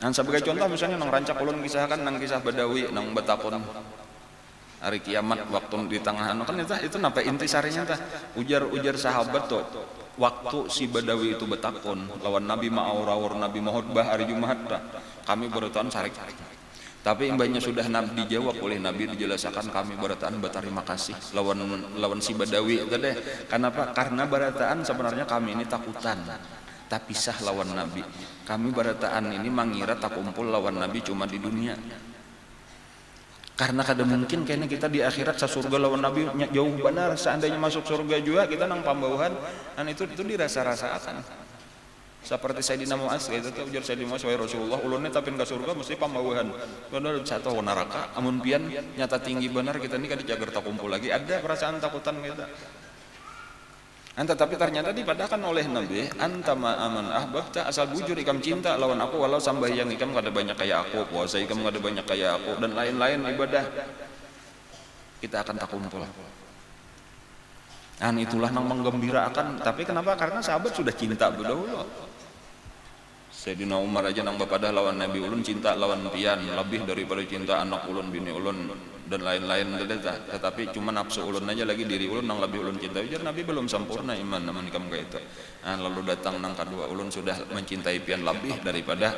Dan sebagai contoh misalnya nang rancak ulun kisahkan nang kisah Badawi nang betapun hari kiamat waktu di tengah kan itu napa intisarinya tah ujar sahabat tuh waktu si Badawi itu betakun lawan Nabi ma'aurawur Nabi mahutbah hari Jumat tah kami bertahan sarik tapi imbanya sudah Nabi dijawab oleh Nabi dijelaskan kami bertahan berterima kasih lawan si Badawi tadi kenapa karena bertahan sebenarnya kami ini takutan tapi sah lawan Nabi kami bertahan ini mengira tak kumpul lawan Nabi cuma di dunia. Karena kada mungkin kayaknya kita di akhirat sa surga lawan Nabi jauh benar seandainya masuk surga juga kita nang pambauhan dan itu dirasa-rasakan seperti Sayyidina Mu'az itu tuh ujar Sayyidina Mu'az wahai Rasulullah ulunnya tapi ke surga mesti pambauhan benar satu neraka amun pian nyata tinggi benar kita ini kada jagar tak kumpul lagi ada perasaan takutan kita. Tetapi ternyata dipadakan oleh Nabi anta ma'aman ahbabta asal bujur ikam cinta lawan aku walau sambahyang ikam kada banyak kayak aku puasa ikam kada banyak kayak aku dan lain-lain ibadah kita akan tak kumpul. Dan itulah nang menggembirakan tapi kenapa karena sahabat sudah cinta berdahulu. Sayyidina Umar aja nang bapadah lawan Nabi ulun cinta lawan pian lebih daripada cinta anak ulun bini ulun dan lain-lain tetapi cuma nafsu ulun aja lagi diri ulun nang lebih ulun cinta ujar Nabi belum sempurna iman namun kamu kayak itu lalu datang nang kedua ulun sudah mencintai pian lebih daripada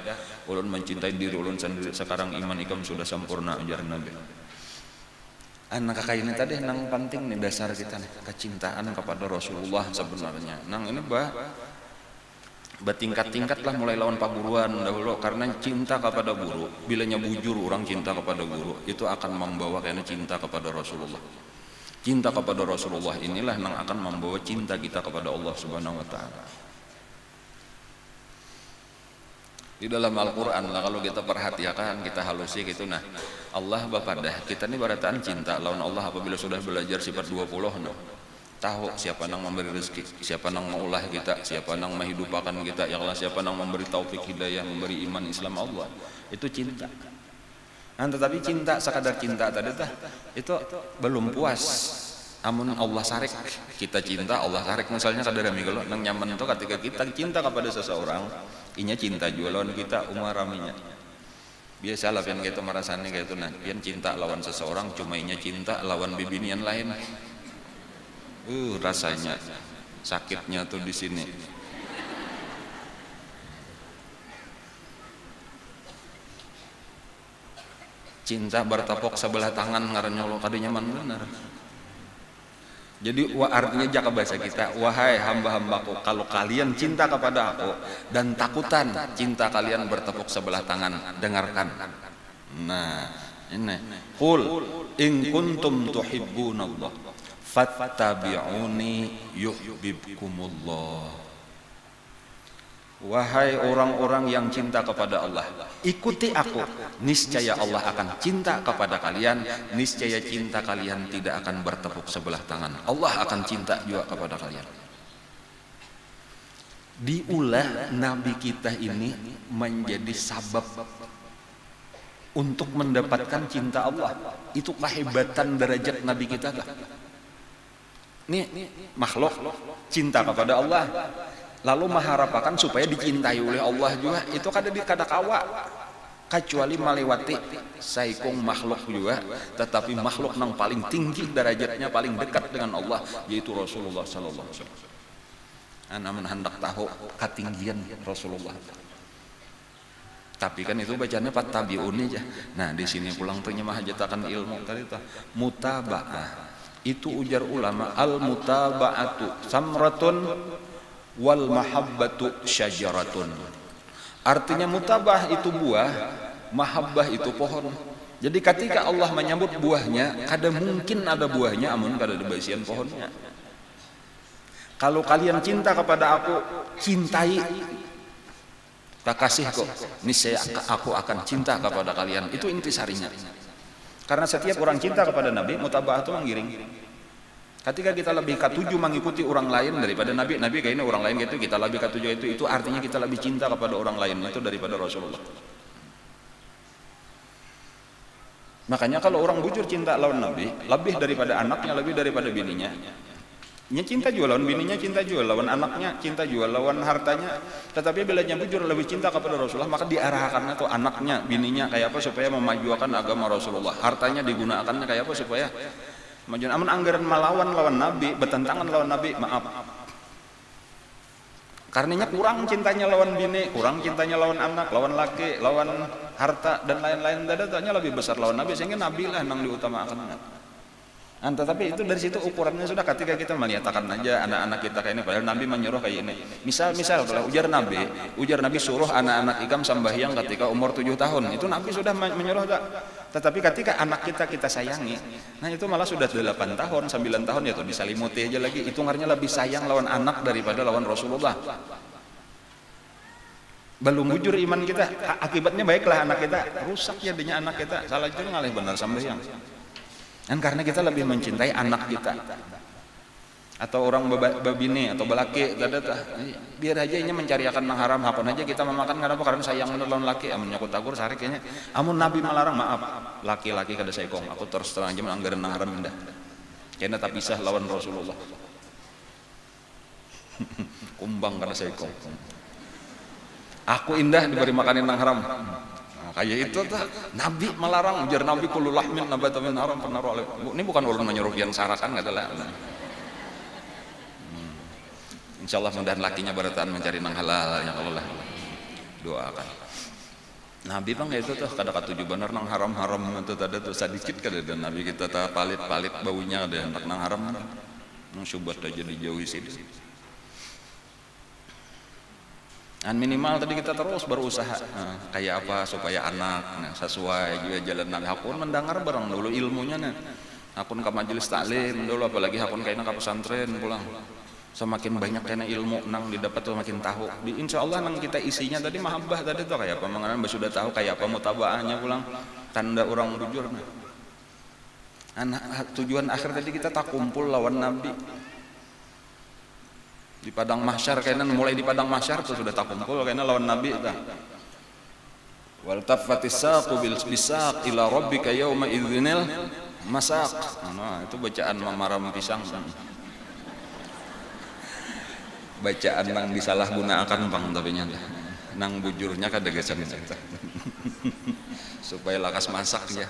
ulun mencintai diri ulun sendiri sekarang iman ikam sudah sempurna ujar Nabi. Anak kakak ini tadi nang penting nih dasar kita nih kecintaan kepada Rasulullah sebenarnya nang ini bertingkat-tingkat lah mulai lawan paguruan dahulu karena cinta kepada guru bilanya bujur orang cinta kepada guru itu akan membawa karena cinta kepada Rasulullah. Cinta kepada Rasulullah inilah yang akan membawa cinta kita kepada Allah Subhanahu wa taala. Di dalam Al-Qur'an lah kalau kita perhatikan kita halusi gitu nah Allah bapadah kita ini barataan cinta lawan Allah apabila sudah belajar sifat 20 nah tahu siapa yang memberi rezeki, siapa yang maulah kita, siapa yang menghidupakan kita, ya Allah siapa yang memberi taufik hidayah, memberi iman Islam Allah. Itu cinta. Tetapi cinta sekadar cinta tadi tah itu belum puas. Amun Allah sarik kita cinta, Allah sarik misalnya kadar migolo nang nyaman itu ketika kita cinta kepada seseorang, inya cinta juga lawan kita umaraminya. Biasalah pian kita merasanya kayak itu nah, pian cinta lawan seseorang cuma inya cinta lawan bibinian lain. Rasanya sakitnya tuh di sini. Cinta bertepuk sebelah tangan ngarannya Allah kadinya man benar. Jadi artinya jaka bahasa kita, wahai hamba-hambaku, kalau kalian cinta kepada aku dan takutan cinta kalian bertepuk sebelah tangan, dengarkan. Nah, ini qul in kuntum tuhibbunallah fattabi'uni yuhibbukumullah. Wahai orang-orang yang cinta kepada Allah, ikuti aku, niscaya Allah akan cinta kepada kalian, niscaya cinta kalian tidak akan bertepuk sebelah tangan. Allah akan cinta juga kepada kalian. Diulah Nabi kita ini menjadi sabab untuk mendapatkan cinta Allah. Itu kehebatan derajat Nabi kita. Ini makhluk cinta kepada Allah, lalu mengharapkan supaya dicintai oleh Allah juga, itu kada kawa kecuali melewati saikung makhluk juga, tetapi makhluk yang paling tinggi derajatnya, paling dekat dengan Allah, yaitu Rasulullah sallallahu alaihi wasallam. Namun hendak tahu ketinggian Rasulullah, tapi kan itu bacanya fattabi'uni aja. Nah di sini pulang tuh nyemah hajatakan ilmu tadi tuh mutaba'ah, itu ujar ulama, al mutaba'atu samratun wal mahabbatu syajaratun. Artinya mutabah itu buah, mahabbah itu pohon. Jadi ketika Allah menyebut buahnya, kada mungkin ada buahnya amun kada ada basian pohonnya. Kalau kalian cinta kepada aku, cintai kekasihku, niscaya aku akan cinta kepada kalian. Itu intisarinya. Karena setiap orang cinta kepada Nabi, mutabah itu menggiring. Ketika kita lebih ketujuh mengikuti orang lain daripada Nabi, Nabi kayaknya orang lain gitu, kita lebih ketujuh itu artinya kita lebih cinta kepada orang lain itu daripada Rasulullah. Makanya kalau orang bujur cinta lawan Nabi, lebih daripada anaknya, lebih daripada bininya, nya cinta juga lawan bininya, cinta juga lawan anaknya, cinta juga lawan hartanya. Tetapi bila nya bujur lebih cinta kepada Rasulullah, maka diarahkan itu anaknya, bininya kayak apa supaya memajukan agama Rasulullah, hartanya digunakannya kayak apa supaya majuan. Amun anggaran melawan lawan Nabi, bertentangan lawan Nabi, maaf. Karenanya kurang cintanya lawan bini, kurang cintanya lawan anak, lawan laki, lawan harta dan lain-lain. Dadanya lebih besar lawan Nabi, sehingga Nabi lah yang diutamakan. Tetapi itu dari situ ukurannya sudah ketika kita melihatkan aja anak-anak kita kayak ini, padahal Nabi menyuruh kayak ini. Misal kalau ujar Nabi suruh anak-anak ikam sambahyang ketika umur 7 tahun, itu Nabi sudah menyuruh tak. Tetapi ketika anak kita sayangi, nah itu malah sudah 8 tahun, 9 tahun ya tuh disalimuti aja lagi, itu ngarnya lebih sayang lawan anak daripada lawan Rasulullah. Belum bujur iman kita, akibatnya baiklah anak kita, rusak jadinya anak kita, salah itu ngalih benar sambahyang. Dan karena kita lebih mencintai anak kita, atau orang babine atau belaki, biar aja ini mencariakan nang haram, hapon aja kita memakan kenapa? Karena sayang lawan laki. Amun nyakut tagur sari kayaknya. Amun Nabi melarang, maaf, laki-laki kada saikong. Aku terus terang aja melanggaran nang haram indah. Kayaknya tak pisah lawan Rasulullah. Kumbang kada saikong. Aku indah diberi makanin nang haram. Kayak itu tuh Nabi melarang, ujar Nabi kullu lahmin nabata min haram penaruh. Ini bukan ulun menyuruh yang sarakan adalah. Insyaallah mudah-mudahan lakinya bertahan mencari nang halal yang Allah doakan. Nabi bang itu tuh kada katuju bener nang haram-haram itu ada tuh sedikit kada dan Nabi kita tak palit-palit baunya ada hendak nang haram. Nang syubhat aja dijauhi sini. Minimal tadi kita terus berusaha kayak apa supaya anak sesuai juga jalan Nabi. Hakun mendengar barang dulu ilmunya hakun ke majelis taklim dulu, apalagi hakun kayaknya ke pesantren pulang. Semakin banyak kayaknya ilmu nang didapat tuh makin tahu. Insya Allah nang kita isinya tadi mahabbah tadi tuh kayak apa mengenai sudah tahu kayak apa mutabaahnya pulang tanda orang bujur. Tujuan akhir tadi kita tak kumpul lawan Nabi. Di padang mahsyar kayaknya mulai di padang mahsyar tuh sudah tak kumpul kayaknya lawan Nabi itu. Wal taffatis saqu bil bisaq ila rabbika yauma idzinil masaq. Nah, itu bacaan mamaram pisang. Bacaan nang disalahgunakan Bang tapi nya nang bujurnya kadegesan eta. Supaya lakas masak ya.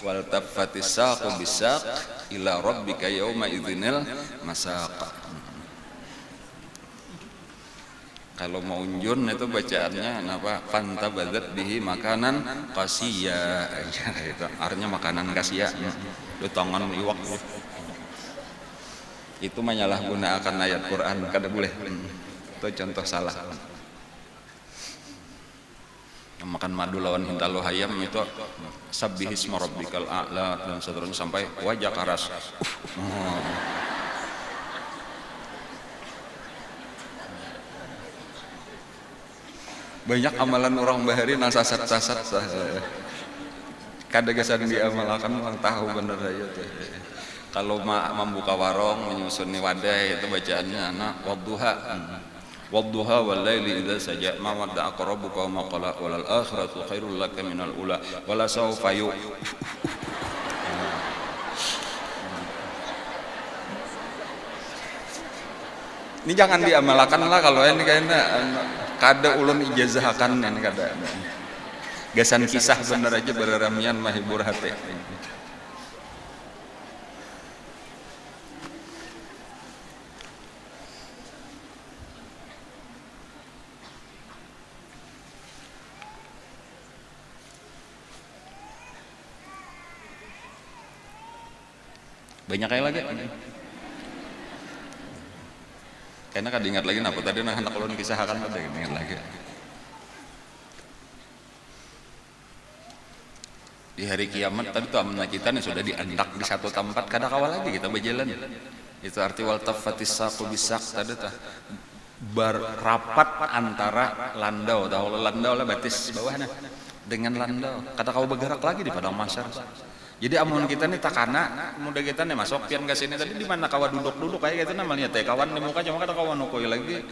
Wal taffatis saqu bisaq ila rabbika yauma idzinil masaq. Kalau mau unjun itu bacaannya apa? Fantabadzat bihi makanan qasiya. Itu artinya makanan kasia. Itu tangan iwak. Itu menyalahgunakan ayat Quran kada boleh. Itu contoh salah. Makan madu lawan hintalo hayam itu sabbihisma rabbikal a'la dan seterusnya sampai wajah karas. Banyak amalan orang bahari nang sasat-sasat kadegesan diamalkan orang tahu bener aja tuh. Kalau membuka warung menyusuni wadai itu bacaannya anak wadduha wal laili idza saja ma wadda'aka rabbuka wa ma qala wal akhiratu khairul laka minal ula wala sawfa yu. Ini jangan diamalkan lah kalau ini kayaknya kada ulun ijazahkan ini kada. Gasan kisah bener aja beraramian mahibur hati. Banyak kayak lagi. Kayaknya kada ingat lagi napa tadi nah anak ulun kisahkan kada ingat lagi. Di hari kiamat tadi tuh amanah kita nih sudah diandak di satu tempat kada kawal lagi kita berjalan. Itu arti wal taffatis saqu bisaq tadi tuh berapat antara landau tahu landau lah batis bawahnya dengan landau kada kau bergerak lagi di padang mahsyar. Jadi amun kita nih takana muda kita nih masuk pian ke sini tadi di mana kawan duduk kayak gitu namanya teh kawan di muka cuma kada kawan nukoi lagi.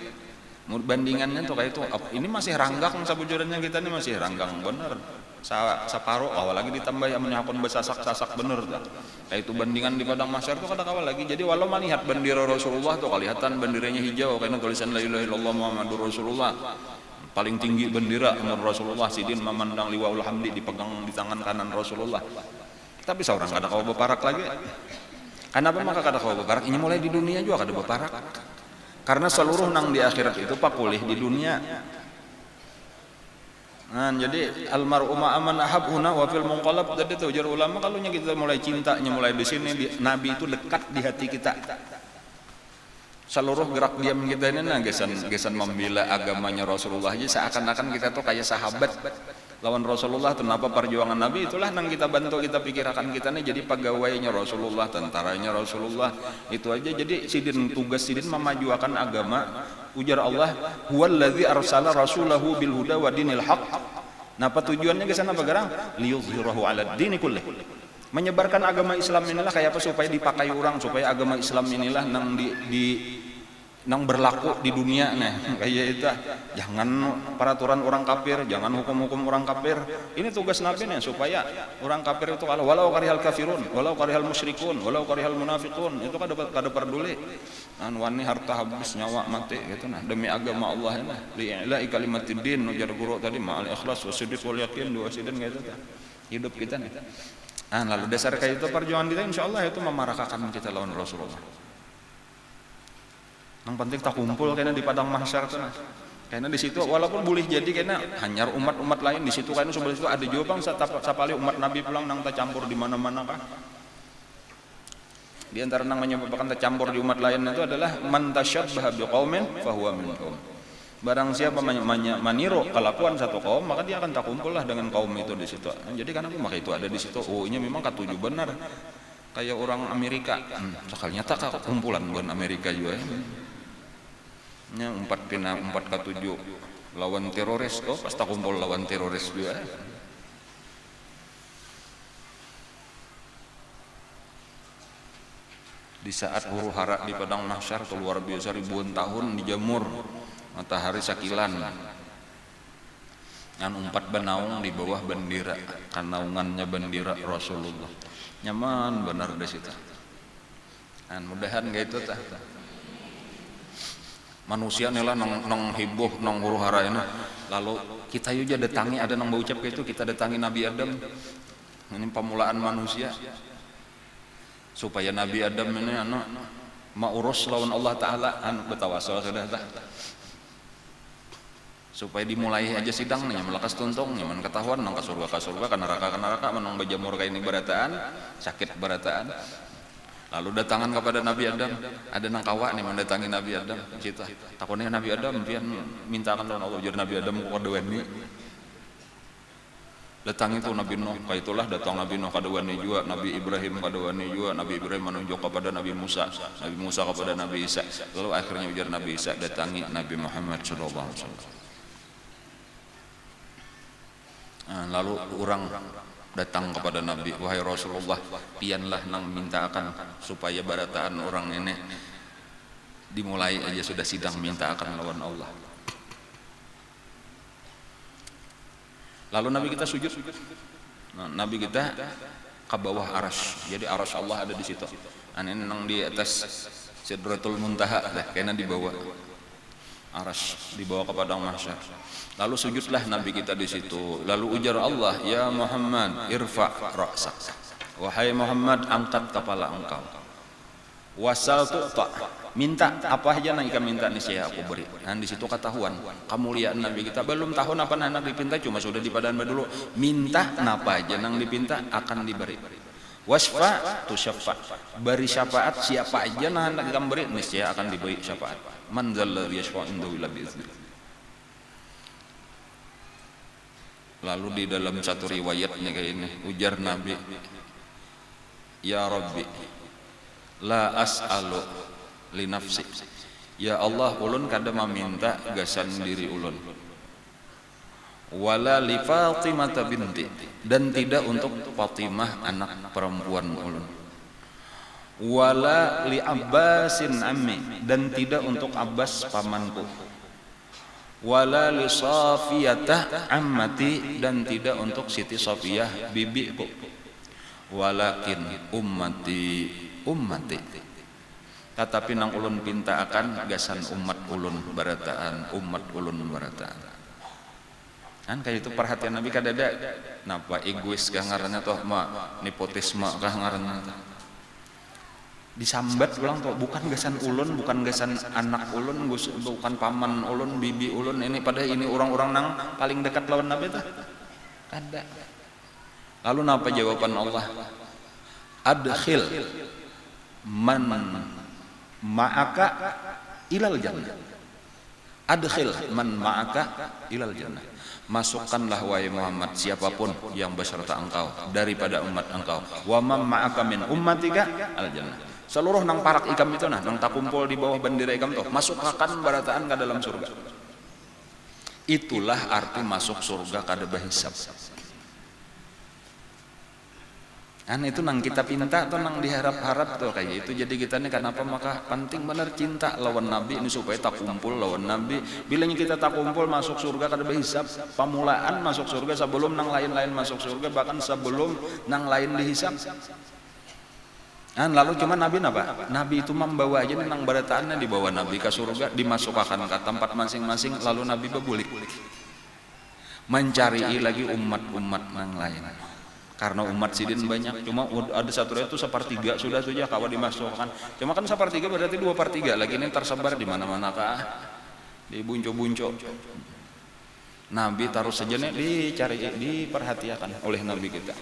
Bandingannya tuh kayak itu ini masih ranggang sabujurannya kita nih masih ranggang bener. Separuh awal lagi ditambah yang menyakon besasak-sasak bener tuh. Kayak itu bandingan di padang mahsyar tuh kada kawan lagi. Jadi walau melihat bendera Rasulullah tuh kelihatan benderanya hijau karena tulisan la ilaha illallah Muhammadur Rasulullah. Paling tinggi bendera Rasulullah sidin memandang liwaul hamdi dipegang di tangan kanan Rasulullah. Tapi seorang kada kau beparak lagi. Kenapa maka kada kau beparak? Ini mulai di dunia juga kada beparak. Karena seluruh nang di akhirat itu pakulih di dunia. Nah, jadi almar'u ma'aman ahabuna wa fil munqalab tadi tuh ujar ulama kalau kita mulai cintanya mulai di sini Nabi itu dekat di hati kita. Seluruh gerak diam kita ini nah gesan membela agamanya Rasulullah aja seakan-akan kita tuh kayak sahabat lawan Rasulullah. Kenapa perjuangan Nabi itulah nang kita bantu kita pikirkan kita nih jadi pegawainya Rasulullah, tentaranya Rasulullah itu aja. Jadi tugas sidin memajukan agama. Ujar Allah huwallazi arsala rasulahu bil huda wa dinil haq. Napa tujuannya ke sana begarang liyuzhirahu 'alad dini kullih. Menyebarkan agama Islam inilah kayak apa supaya dipakai orang, supaya agama Islam inilah nang berlaku di dunia nah kayak itu. Jangan peraturan orang kafir, jangan hukum-hukum orang kafir. Ini tugas Nabi nih supaya orang kafir itu kalau walau karihal kafirun, walau karihal musyrikun, walau karihal munafiqun itu kada peduli. Wani harta habis nyawa mati gitu nah demi agama Allah nah li'ila'i kalimatiddin ujar guru tadi ma'al ikhlas wasiddiq wal yaqin dua sidin gitu hidup kita nih. Lalu dasar kayak itu perjuangan kita insyaallah itu memarakakan kita lawan Rasulullah. Yang penting tak kumpul kayaknya di padang mahsyar tuh. Kayaknya di situ walaupun boleh jadi kayaknya hanyar umat-umat lain di situ kayaknya sebelah situ ada juga bang sapali umat Nabi pulang nang tak campur di mana-mana kah. Di antara nang menyebabkan tercampur di umat lain itu adalah man tasyabbaha biqaumin fahuwa minhum. Barang siapa meniru kelakuan satu kaum maka dia akan tak kumpul lah dengan kaum itu di situ. Jadi karena maka itu ada di situ. Oh ini memang katuju benar. Kayak orang Amerika. Sekalinya tak kumpulan bukan Amerika juga. Nya 4 ke 7 lawan teroris kok pas tak kumpul lawan teroris juga. Di saat huru hara di padang mahsyar itu luar biasa ribuan tahun dijemur matahari sakilan Ngan umpat banaung di bawah bendera, kanaungannya bendera Rasulullah. Nyaman benar di situ. Mudahan gak itu tah. Manusia nih lah nong heboh nong huru hara ini. Lalu kita juga datangi ada nong berucap kayak itu, kita datangi Nabi Adam. Ini pemulaan manusia supaya Nabi Adam ini ma'urus lawan Allah Ta'ala betawasal sudah tak, supaya dimulai aja sidang nih melakas tuntung nyaman ketahuan nang ke surga ke neraka menang bajamur kayak ini barataan sakit barataan. Lalu datangan kepada Nabi Adam, ada nang kawa nih mendatangi Nabi Adam kita takutnya Nabi Adam pian mintakan lawan Allah jadi Nabi Adam kuadewan nih datang itu Nabi Nuh, kaitulah datang Nabi Nuh kadawani juga, Nabi Ibrahim kadawani juga, Nabi Ibrahim menunjuk kepada Nabi Musa kepada Nabi Isa, lalu akhirnya ujar Nabi Isa datangi Nabi Muhammad sallallahu alaihi wasallam. Lalu orang datang kepada Nabi, wahai Rasulullah, pianlah nang minta akan supaya barataan orang ini dimulai aja sudah sidang minta akan lawan Allah. Lalu Nabi kita sujud. Nabi kita ke bawah arsy. Jadi arsy Allah ada di situ. Ini nang di atas Sidratul Muntaha dah, kayaknya di bawah arsy, dibawa ke padang mahsyar. Lalu sujudlah Nabi kita di situ. Lalu ujar Allah, ya Muhammad, irfa' ra'sak. Wahai Muhammad, angkat kepala engkau. Wasal tu'ta, minta apa aja yang ikan minta nih saya aku beri. Nah di situ ketahuan kemuliaan Nabi kita belum tahun apa anak dipinta cuma sudah di padaan dulu minta napa aja nang dipinta akan diberi. Wasfa tu syafa, beri syafaat siapa aja nah anak ikan beri niscaya akan diberi syafaat. Man dzalladzi yashfa'u indahu illa bi'idznih. Lalu di dalam satu riwayatnya kayak ini ujar Nabi, ya Rabbi la as'alu li nafsi, ya Allah ulun kada meminta gasan diri ulun, wala li Fatimah binti, dan tidak untuk Fatimah anak perempuan ulun, wala li Abbasin ammi, dan tidak untuk Abbas pamanku, wala li Safiyatah ammati, dan tidak untuk Siti Safiyah bibiku, walakin ummati tetapi nang ulun pinta akan gasan umat ulun barataan kan kayak itu perhatian Nabi kadada napa egois kah ngaranna toh nepotisme kah ngaranna disambat ulang toh bukan gasan ulun, bukan gasan anak ulun, bukan paman ulun, bibi ulun, ini pada ini orang-orang nang paling dekat lawan Nabi tah kada. Lalu napa jawaban Allah, adkhil man ma'aka ilal jannah, adkhil man ma'aka ilal jannah, masukkanlah wahai Muhammad siapapun yang beserta engkau daripada umat engkau, wa man ma'aka min ummatika al jannah, seluruh nang parak ikam itu nang takumpul di bawah bendera ikam tuh masukkan barataan ke dalam surga. Itulah arti masuk surga kada bahisab. Itu nang kita pinta atau nang diharap-harap tuh kayak itu. Jadi kita nih kenapa maka penting bener cinta lawan Nabi ini supaya tak kumpul lawan Nabi. Bilanya kita tak kumpul masuk surga kada berhisab. Pamulaan masuk surga sebelum nang lain-lain masuk surga, bahkan sebelum nang lain dihisab. Lalu cuma Nabi napa? Nabi itu membawa aja nang barataannya dibawa Nabi ke surga, dimasukkan ke tempat masing-masing, lalu Nabi bebulik mencari lagi umat-umat nang lain. Karena umat sidin banyak, cuma ada satu itu sepertiga sudah saja kawan dimasukkan. Cuma kan sepertiga berarti 2/3 lagi ini tersebar di mana-mana kah? Di bunco-bunco. Nabi taruh saja nih dicari, diperhatikan oleh Nabi kita.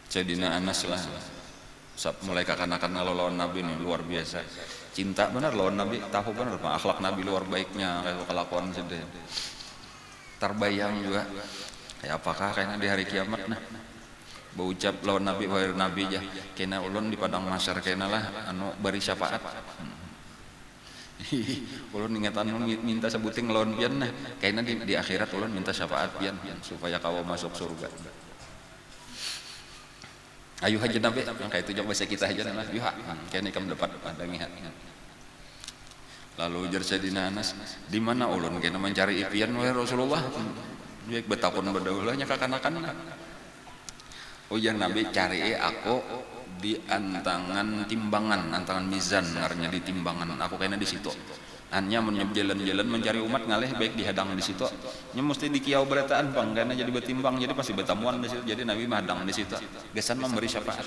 Sayyidina Anas lah. Mulai kakan-kakan lawan Nabi nih luar biasa, cinta benar lawan Nabi, tahu benar akhlak Nabi luar baiknya, kayak kelakuan sedih terbayang juga kayak apakah kayaknya di hari kiamat nah berucap lawan Nabi, wahai Nabi aja kena ulun di padang mahsyar kena lah beri syafaat ulun ingatan minta sebuting lawan pian nah kayaknya di akhirat ulun minta syafaat pian supaya kau masuk surga. Ayo haja nabi kayak itu coba kita aja nah yuha kene kam dapat ada ngihat. Lalu ujar Sayyidina Anas, di mana ulun kena mencari impian wahai Rasulullah? Dia betapun berdaulahnya kakanakan. Ujar Nabi, cari aku di antangan timbangan, antangan mizan, artinya di timbangan. Aku kena di situ. Hanya jalan-jalan mencari umat ngalih baik dihadang di situ. Nya mesti di kiau berataan bang, karena jadi betimbang, jadi pasti bertamuan di situ. Jadi Nabi mahadang di situ. Gesan memberi syafaat.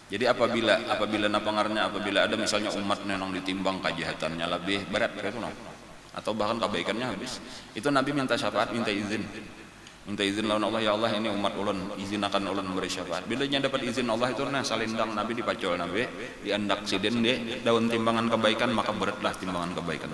Jadi apabila napangarnya apabila ada misalnya umat nenong ditimbang kajahatannya lebih berat gitu no. Atau bahkan kebaikannya habis, itu Nabi minta syafaat, minta izin lawan Allah, ya Allah ini umat ulun izinakan ulun memberi syafaat. Bila nya dapat izin Allah itu nah salindang Nabi dipacol Nabi diandak siden de daun timbangan kebaikan maka beratlah timbangan kebaikan.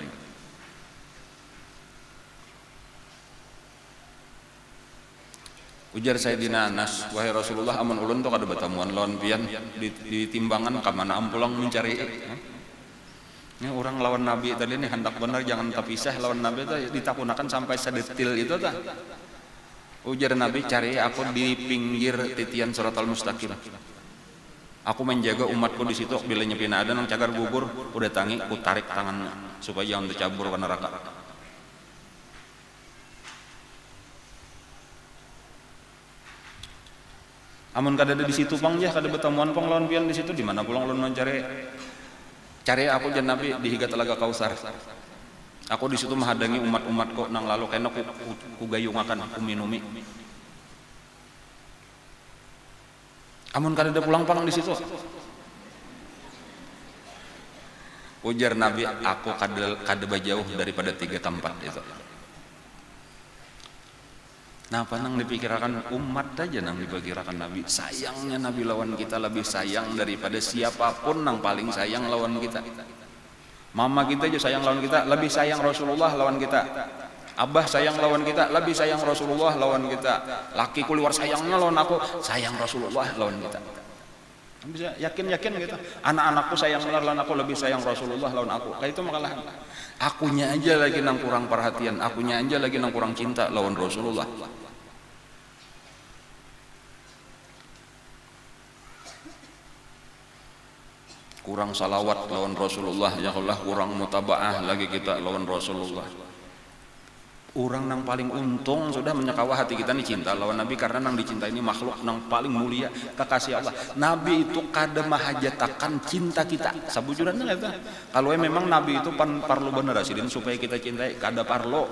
Ujar Sayyidina Anas, wahai Rasulullah amun ulun tuh kada betamuan lawan pian di timbangan ka mana ampulang mencari. Ini orang lawan Nabi tadi ini hendak benar jangan terpisah lawan Nabi itu ditakunakan sampai sedetil itu ta. Ujar Nabi, cari aku di pinggir titian Shiratal Mustaqim. Aku menjaga umatku di situ bila nyepina ada nang cagar gugur udah tangi ku tarik tangannya supaya jangan tercabur ke neraka. Amun kada ada di situ pang ya kada bertemuan pang lawan pian di situ di mana pulang ulun mencari aku jan Nabi di higa Telaga Kausar. Aku di situ menghadangi umat-umat kok nang lalu kena ku gayungakan ku minumi. Amun kada ada pulang pang di situ. Ujar Nabi, aku kada bajauh daripada 3 tempat itu. Nah, apa nang dipikirkan umat aja nang dipikirkan Nabi. Sayangnya Nabi lawan kita lebih sayang daripada siapapun nang paling sayang lawan kita. Mama kita aja sayang lawan kita, lebih sayang Rasulullah lawan kita. Abah sayang lawan kita, lebih sayang Rasulullah lawan kita. Laki keluar sayangnya lawan aku, sayang Rasulullah lawan kita. Bisa yakin gitu. Anak-anakku sayang lawan aku, lebih sayang Rasulullah lawan aku. Kayak itu makalah. Akunya aja lagi nang kurang perhatian, akunya aja lagi nang kurang cinta lawan Rasulullah. Kurang salawat lawan Rasulullah, ya Allah kurang mutabaah lagi kita lawan Rasulullah. Orang nang paling untung sudah menyekawa hati kita nih cinta lawan Nabi karena nang dicinta ini makhluk nang paling mulia kekasih Allah. Nabi itu kada mahajatakan cinta kita. Sabujurannya itu. Kalau memang Nabi itu parlo bener asidin supaya kita cintai kada parlo.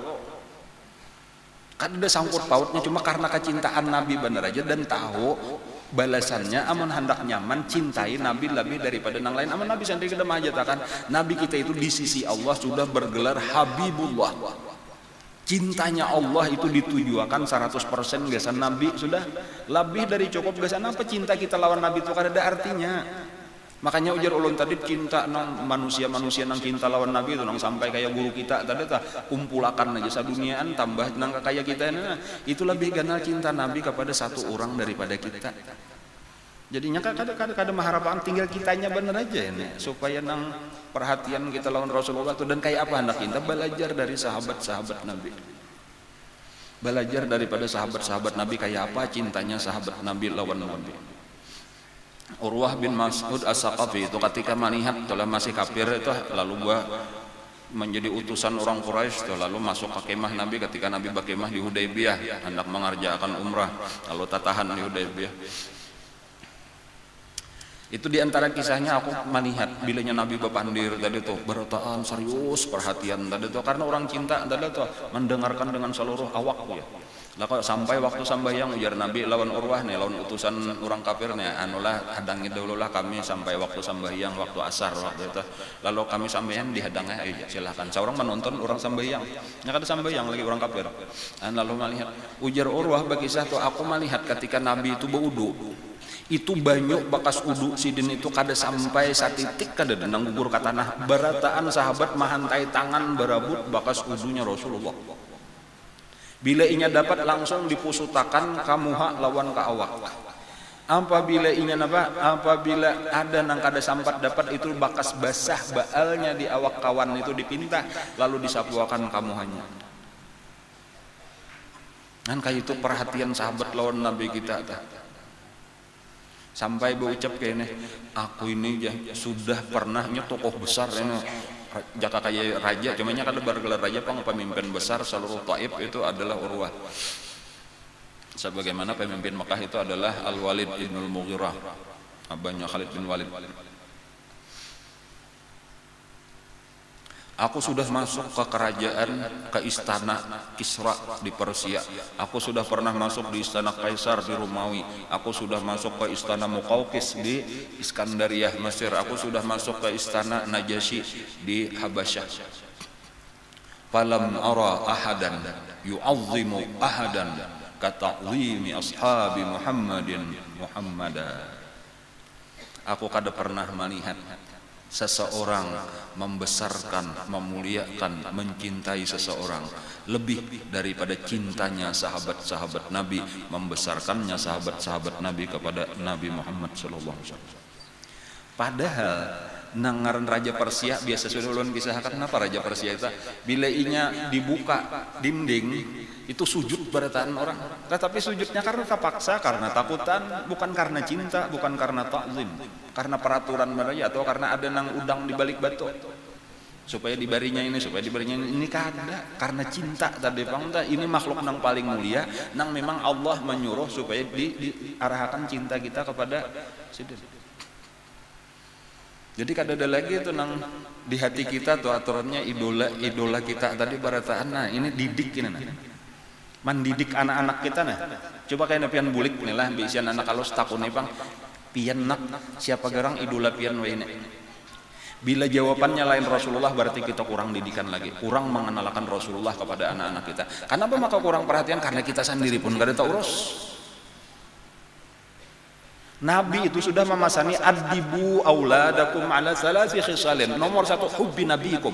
Kada ada sangkut pautnya cuma karena kecintaan Nabi bener aja dan tahu balasannya amun hendak nyaman cintai Nabi lebih daripada nang lain. Amun Nabi sendiri kada mahajatakan. Nabi kita itu di sisi Allah sudah bergelar Habibullah. Cintanya Allah itu ditujuakan 100% gasan Nabi sudah lebih dari cukup gasan apa cinta kita lawan Nabi itu kada ada artinya. Makanya ujar ulun tadi cinta nang manusia nang cinta lawan Nabi itu nang sampai kayak guru kita tadi tah kumpulakan aja saduniaan tambah nang kayak kita nah, itu lebih ganal cinta Nabi kepada satu orang daripada kita. Jadinya kada maharapan tinggal kitanya bener aja ini supaya nang perhatian kita lawan Rasulullah itu dan kayak apa hendak kita belajar dari sahabat-sahabat Nabi. Belajar daripada sahabat-sahabat Nabi kayak apa cintanya sahabat Nabi lawan Nabi. Urwah bin Mas'ud As-Saqafi itu ketika melihat telah masih kafir itu lalu gua menjadi utusan orang Quraisy lalu masuk ke kemah Nabi ketika Nabi berkemah di Hudaybiyah hendak mengerjakan umrah lalu tatahan di Hudaybiyah. Itu diantara kisahnya aku melihat bilanya Nabi berpandir tadi tuh berotaan serius perhatian tadi tuh karena orang cinta tadi tuh mendengarkan dengan seluruh awak ya. Lah kok sampai waktu sambayang ujar Nabi lawan Urwah nih lawan utusan orang kafir nih anulah hadangi dulu lah kami sampai waktu sambayang waktu asar waktu itu lalu kami sambayang dihadangnya ayo silahkan seorang menonton orang sambayang nya kada sambayang lagi orang kafir lalu melihat ujar Urwah berkisah tuh aku melihat ketika Nabi itu berwudu itu banyak bekas udu sidin itu kada sampai satitik kada nang gugur ka tanah barataan sahabat mahantai tangan berabut bekas udunya Rasulullah bila inya dapat langsung dipusutakan kamuha lawan ka awak apabila inya apabila ada nang kada sampat dapat itu bekas basah baalnya di awak kawan itu dipinta lalu disapuakan kamuhanya kan kayak itu perhatian sahabat lawan Nabi kita sampai berucap kayaknya, aku ini sudah pernahnya tokoh besar ini jaka kayak raja, cumanya kan bergelar raja pemimpin besar seluruh Taif itu adalah Urwah, sebagaimana pemimpin Mekah itu adalah Al-Walid ibn Al-Mughirah, abahnya Khalid bin Walid. Aku sudah masuk ke kerajaan, ke istana Kisra di Persia. Aku sudah pernah masuk di istana Kaisar di Romawi. Aku sudah masuk ke istana Muqawqis di Iskandariah, Mesir. Aku sudah masuk ke istana Najasyi di Habasyah. Falam ara ahadan yu'azzimu ahadan kata'zimi ashabi Muhammadin Muhammada. Aku kada pernah melihat seseorang membesarkan, memuliakan, mencintai seseorang lebih daripada cintanya sahabat-sahabat Nabi, membesarkannya sahabat-sahabat Nabi kepada Nabi Muhammad sallallahu alaihi wasallam. Padahal nangaran Raja Persia biasa sudah ulun kisahkan, kenapa Raja Persia itu bila inya dibuka dinding itu sujud barataan orang, tetapi sujudnya karena terpaksa, karena takutan, bukan karena cinta, bukan karena takzim, karena peraturan mereka atau karena ada nang udang di balik batu supaya dibarinya ini, supaya dibarinya ini kada, karena cinta tadi pangta ini makhluk nang paling mulia, nang memang Allah menyuruh supaya diarahkan cinta kita kepada sidir. Jadi kada ada lagi itu nang di hati kita tuh aturannya idola kita tadi barataan. Nah ini didik ini nah, mendidik anak-anak kita nah. Coba kayak pian bulik nih lah, bisian anak kalau setakun nih bang, pian nak siapa gerang idola pian ini. Bila jawabannya lain Rasulullah berarti kita kurang didikan lagi, kurang mengenalkan Rasulullah kepada anak-anak kita. Kenapa maka kurang perhatian? Karena kita sendiri pun kada tahu urus. Nabi itu sudah memasani adibu auladakum ala salasi khisalin. Nomor 1 hubbi nabiikum.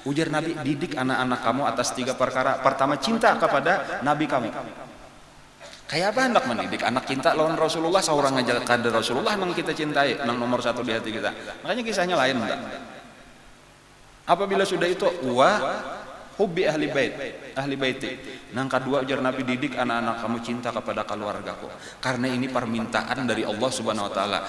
Ujar Nabi, didik anak-anak kamu atas 3 perkara. Pertama, cinta kepada Nabi kamu. Kayak apa hendak mendidik anak cinta lawan Rasulullah, seorang aja kada Rasulullah nang kita cintai, nang nomor 1 di hati kita. Makanya kisahnya lain enggak? Apabila sudah itu hubbi ahli baiti. Nang kedua ujar Nabi, didik anak-anak kamu cinta kepada keluargaku. Karena ini permintaan dari Allah Subhanahu wa taala.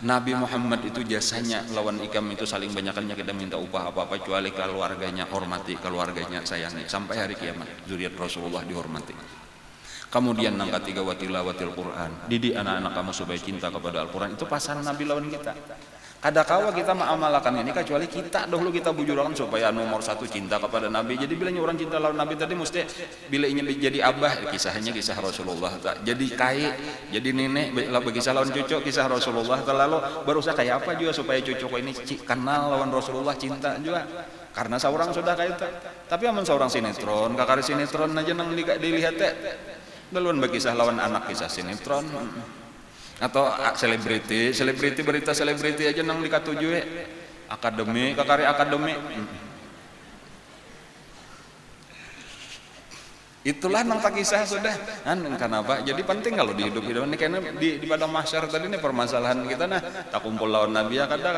Nabi Muhammad itu jasanya lawan ikam itu saling banyakannya kita minta upah apa-apa kecuali keluarganya, hormati keluarganya, sayangi sampai hari kiamat. Zuriat Rasulullah dihormati. Kemudian nang ketiga watilawatil Quran. Didik anak-anak kamu supaya cinta kepada Al-Quran. Itu pasan Nabi lawan kita. Kada kawa kita mengamalkan ini kecuali kita dahulu kita bujurkan supaya nomor 1 cinta kepada Nabi. Jadi bilanya orang cinta lawan Nabi tadi mesti bila ingin jadi abah, kisahnya kisah Rasulullah. Jadi kai, jadi nenek, kisah lawan cucu kisah Rasulullah. Lalu berusaha kayak apa juga supaya cucuku ini kenal lawan Rasulullah, cinta juga. Karena seorang sudah kayak itu. Tapi aman seorang sinetron, kakak sinetron aja nang dilihat ya. Duluan berkisah lawan anak kisah sinetron. Atau selebriti berita selebriti aja nang dikatuju akademi kakari akademi. Itulah nang tak kisah sudah kenapa jadi penting kalau di hidup ini karena di padang mahsyar tadi ini permasalahan kita nah tak kumpul lawan Nabi ya kadang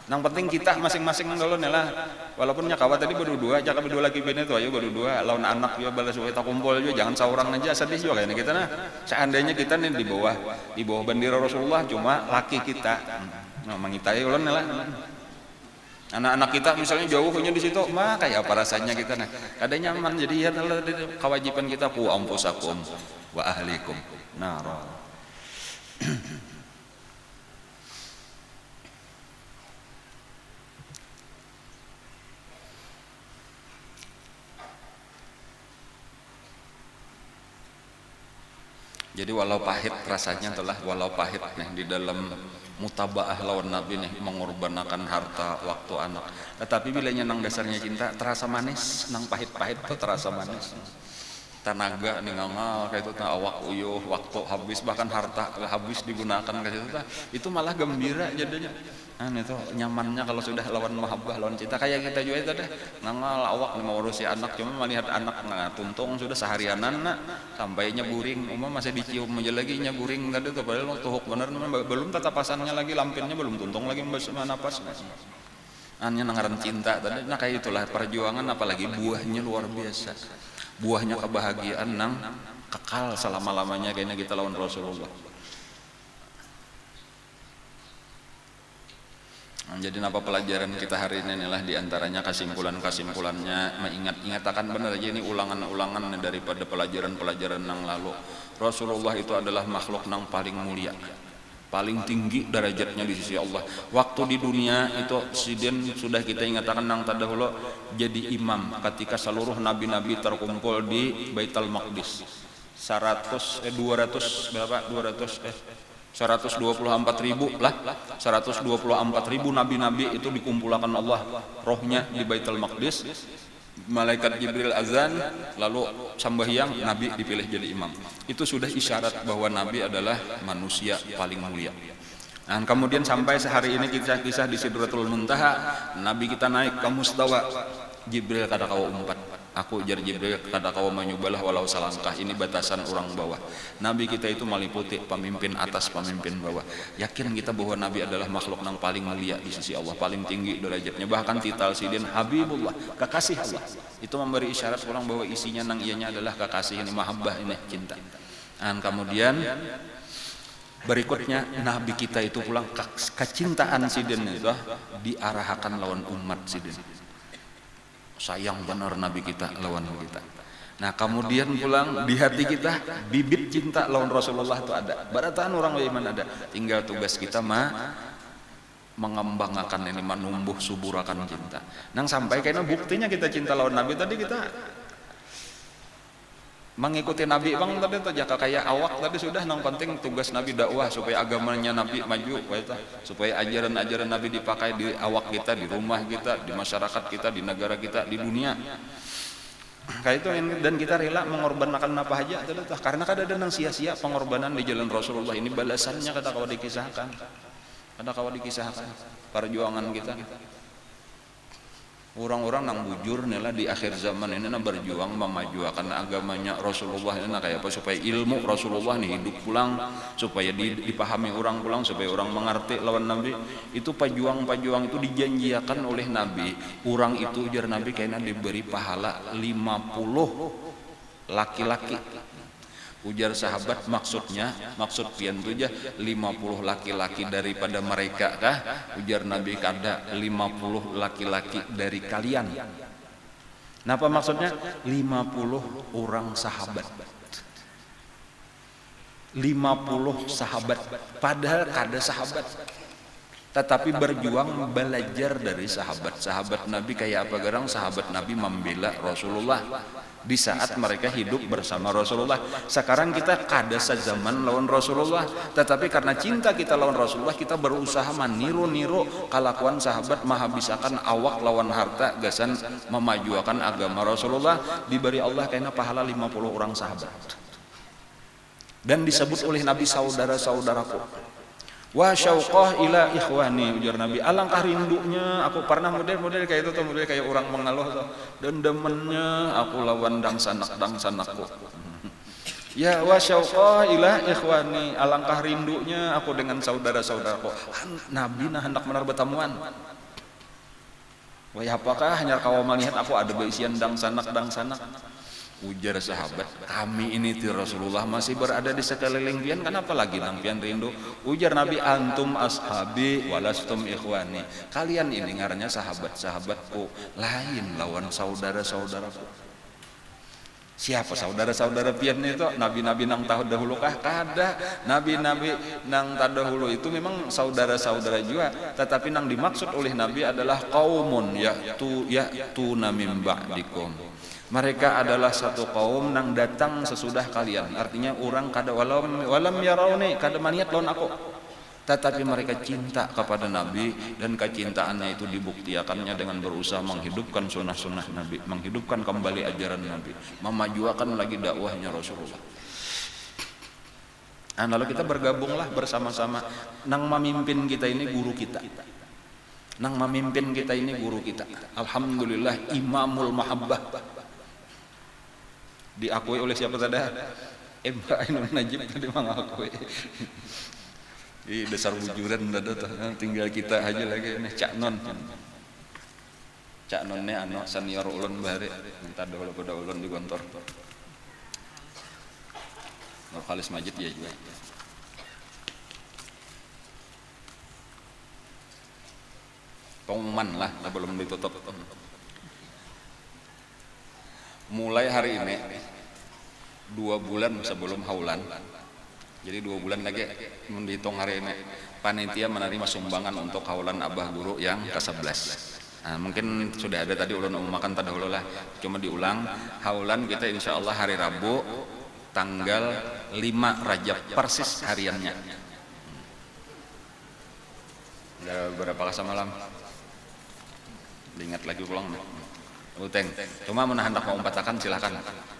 nang penting kita masing-masing dulu nih lah, walaupun nyakawa tadi berdua, jangan berdua lagi bini tuh ayo berdua lawan anak juga balas kita kumpul juga, jangan seorang aja sedih juga kayaknya kita nah. Seandainya kita nih di bawah bendera Rasulullah cuma laki kita, nah mengitai ulun lah. Anak-anak kita misalnya jauh punya di situ, mah kayak apa rasanya kita nah, kadang nyaman jadi ya kewajiban kita ku ampusakum wa ahlikum nara. Jadi walau pahit rasanya adalah walau pahit nih di dalam mutabaah lawan Nabi nih mengorbankan harta, waktu, anak. Tetapi bilanya nang dasarnya cinta terasa manis, nang pahit-pahit tuh terasa manis. Tenaga nih ngangal kayak itu awak uyuh, waktu habis bahkan harta habis digunakan kayak itu malah gembira jadinya. Nah itu nyamannya kalau sudah lawan mahabbah, lawan cinta kayak kita juga itu deh ngangal awak mau urusi anak cuma melihat anak tuntung sudah seharianan nak sampainya buring masih dicium aja lagi nya buring tadi tuh padahal waktu huk bener belum tatapasannya lagi lampinnya belum tuntung lagi napas hanya nangaran cinta tadi nah kayak itulah perjuangan apalagi buahnya luar biasa buahnya kebahagiaan nang kekal selama-lamanya kayaknya kita lawan Rasulullah. Jadi apa pelajaran kita hari ini inilah diantaranya kesimpulannya mengingat akan benar aja ini ulangan daripada pelajaran yang lalu. Rasulullah itu adalah makhluk yang paling mulia, paling tinggi derajatnya di sisi Allah. Waktu di dunia itu sidin sudah kita ingatkan nang tadahulu jadi imam ketika seluruh nabi-nabi terkumpul di Baitul Maqdis. 124.000 lah, 124.000 nabi-nabi itu dikumpulkan Allah rohnya di Baitul Maqdis. Malaikat Jibril azan, lalu sambahyang, Nabi dipilih jadi imam. Itu sudah isyarat bahwa Nabi adalah manusia paling mulia. Nah, kemudian sampai sehari ini kisah-kisah di Sidratul Muntaha, Nabi kita naik ke Mustawa. Jibril kata kau umpat, aku jar Jibril kata kau menyubalah walau salangkah. Ini batasan orang bawah. Nabi kita itu meliputi pemimpin atas, pemimpin bawah. Yakin kita bahwa Nabi adalah makhluk yang paling mulia di sisi Allah, paling tinggi derajatnya. Bahkan titel sidin Habibullah, kekasih Allah. Itu memberi isyarat orang bahwa isinya nang ianya adalah kekasih, ini mahabbah, ini cinta. Dan kemudian berikutnya Nabi kita itu pulang kecintaan sidin itu diarahkan lawan umat sidin. Sayang benar Nabi kita lawan kita. Nah kemudian pulang di hati kita bibit cinta lawan Rasulullah itu ada. Barataan orang bagaimana ada. Tinggal tugas kita mengembangkan ini, menumbuh suburakan cinta. Nang sampai kayaknya buktinya kita cinta lawan Nabi tadi kita mengikuti Nabi bang tadi tuh jaka kayak awak tadi sudah nang penting tugas Nabi dakwah supaya agamanya Nabi maju, supaya ajaran-ajaran Nabi dipakai di awak kita, di rumah kita, di masyarakat kita, di negara kita, di dunia. Kayak itu dan kita rela mengorbankan apa aja karena kada ada nang sia-sia pengorbanan di jalan Rasulullah. Ini balasannya kata kawan dikisahkan. Ada kawan dikisahkan perjuangan kita. Orang-orang yang bujur nih lah di akhir zaman ini berjuang memajukan agamanya Rasulullah ini kayak apa supaya ilmu Rasulullah nih hidup pulang, supaya dipahami orang pulang, supaya orang mengerti lawan Nabi. Itu pejuang-pejuang itu dijanjikan oleh Nabi. Orang itu ujar Nabi kayaknya diberi pahala 50 laki-laki. Ujar sahabat maksud pian tu aja 50 laki-laki daripada mereka kah? Ujar Nabi kada 50 laki-laki dari kalian. Napa maksudnya? 50 orang sahabat. 50 sahabat padahal kada sahabat. Tetapi berjuang belajar dari sahabat Nabi kayak apa garang sahabat Nabi membela Rasulullah di saat mereka hidup bersama Rasulullah. Sekarang kita kada sezaman lawan Rasulullah, tetapi karena cinta kita lawan Rasulullah kita berusaha meniru kelakuan sahabat, menghabiskan awak lawan harta gasan memajukan agama Rasulullah. Diberi Allah kayaknya pahala 50 orang sahabat dan disebut oleh Nabi saudara-saudaraku. Wa syauqah ila ikhwani, ujar Nabi, alangkah rindunya aku pernah model kayak itu tuh, model kayak orang mengeluh tuh, dan demennya aku lawan dang sanakku. Ya wa syauqah ila ikhwani, alangkah rindunya aku dengan saudara-saudaraku. Nabi nah hendak menar bertemuan. Wah apakah hanya kau melihat aku ada beisian dang sanak. Ujar sahabat, kami ini ti Rasulullah masih berada di sekeliling pian, kenapa lagi nang pian rindu? Ujar Nabi, antum ashabi walastum ikhwani. Kalian ini ngarannya sahabatku, lain lawan saudara-saudaraku. Siapa saudara-saudara pian itu? Nabi-nabi nang terdahulu kah? Kada. Nabi-nabi nang terdahulu itu memang saudara-saudara juga, tetapi nang dimaksud oleh Nabi adalah qaumun ya'tuna min ba'dikum. Mereka adalah satu kaum yang datang sesudah kalian. Artinya orang kada walam yarauni, kada maniat lawan aku. Tetapi mereka cinta kepada Nabi dan kecintaannya itu dibuktikannya dengan berusaha menghidupkan sunnah-sunnah Nabi, menghidupkan kembali ajaran Nabi, memajukan lagi dakwahnya Rasulullah. Nah, lalu kita bergabunglah bersama-sama. Nang memimpin kita ini guru kita. Nang memimpin kita ini guru kita. Alhamdulillah imamul mahabbah. Diakui oleh siapa tadi? Mbak Ainun Najib tadi mengakui. Ini dasar bujuran tinggal kita aja lagi nih Cak Non. Cak Nonnya anak senior ulun bare, minta dahulu pada ulun di kantor. Nur Khalis Majid ya juga. pengumuman lah sebelum ditutup. Mulai hari ini 2 bulan sebelum haulan, jadi 2 bulan lagi menghitung hari ini, panitia menerima sumbangan untuk haulan Abah Guru yang ke-11. Nah, mungkin sudah ada tadi ulun umumkan terdahulu lah, cuma diulang. Haulan kita insya Allah hari Rabu tanggal 5 Rajab persis hariannya. Udah berapa kasa malam? Diingat lagi pulang. Uteng, cuma menahan tak mau umpatakan silahkan,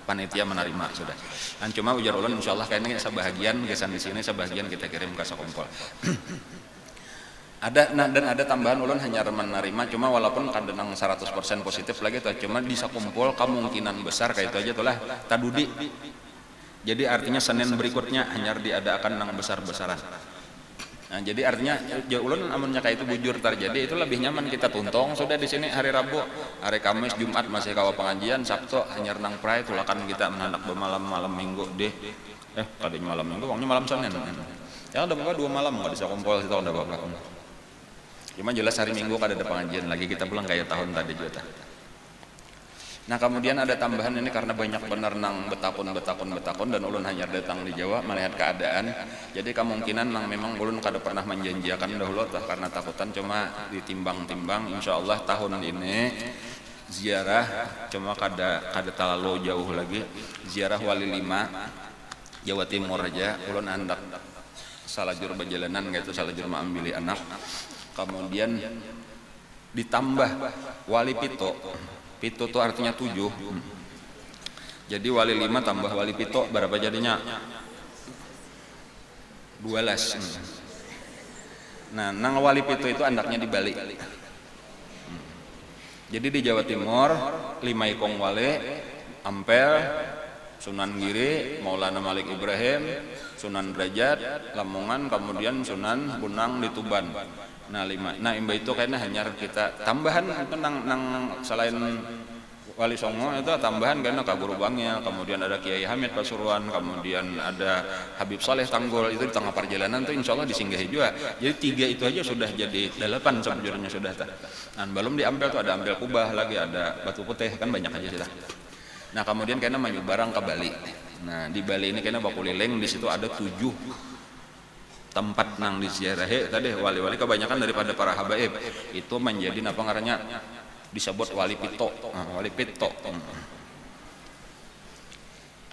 panitia menerima sudah. Dan cuma ujar ulun insya Allah kayaknya sebahagian gesan di sini, sebahagian kita kirim ke Sakumpul. Ada dan ada tambahan ulun hanya menerima, cuma walaupun kadang 100% positif lagi tuh, cuma di Sakumpul kemungkinan besar kayak itu aja tuh lah tadudi. Jadi artinya Senin berikutnya hanya diadakan nang besar-besaran. Nah, jadi artinya ulun amunnya kayak itu bujur terjadi, itu lebih nyaman kita tuntung sudah di sini hari Rabu, hari Kamis, Jumat masih kawa pengajian, Sabtu hanya renang prai, tulakan kita menandak malam Minggu deh. Tadinya malam Minggu, pokoknya malam Senin. Ya udah buka 2 malam nggak bisa kumpul itu udah apa. Cuma jelas hari Minggu kada ada pengajian lagi, kita pulang kayak tahun tadi juga. Nah kemudian ada tambahan ini karena banyak benar nang betakun dan ulun hanya datang di Jawa melihat keadaan. Jadi kemungkinan nang memang ulun kada pernah menjanjikan dahulu karena takutan, cuma ditimbang-timbang insya Allah tahun ini ziarah cuma kada terlalu jauh lagi, ziarah Wali 5 Jawa Timur aja ulun hendak salajur berjalanan gitu, salajur mengambil anak. Kemudian ditambah Wali Pito. Pito itu artinya 7. Jadi Wali 5 tambah Wali Pito berapa jadinya? 12. Nah, nang Wali Pito itu anaknya di Bali. Jadi di Jawa Timur 5 ikong wali, Ampel, Sunan Giri, Maulana Malik Ibrahim, Sunan Derajat, Lamongan, kemudian Sunan Bonang di Tuban. Nah 5. Nah imba itu kayaknya hanya kita tambahan itu nang selain Wali Songo itu tambahan karena Kak Guru Bangil, kemudian ada Kiai Hamid Pasuruan, kemudian ada Habib Saleh Tanggul, itu di tengah perjalanan tuh insya Allah disinggahi juga. Jadi 3 itu aja sudah jadi 8 sebenarnya sudah. Dan belum di Ampel tuh ada Ampel Kubah lagi, ada Batu Putih, kan banyak aja sih. Nah kemudian kayaknya maju barang ke Bali. Nah di Bali ini kayaknya bakuliling, di situ ada 7 tempat nang diziarahi tadi wali-wali kebanyakan daripada para habaib itu menjadi apa ngarannya disebut Wali Pito. Nah, Wali Pito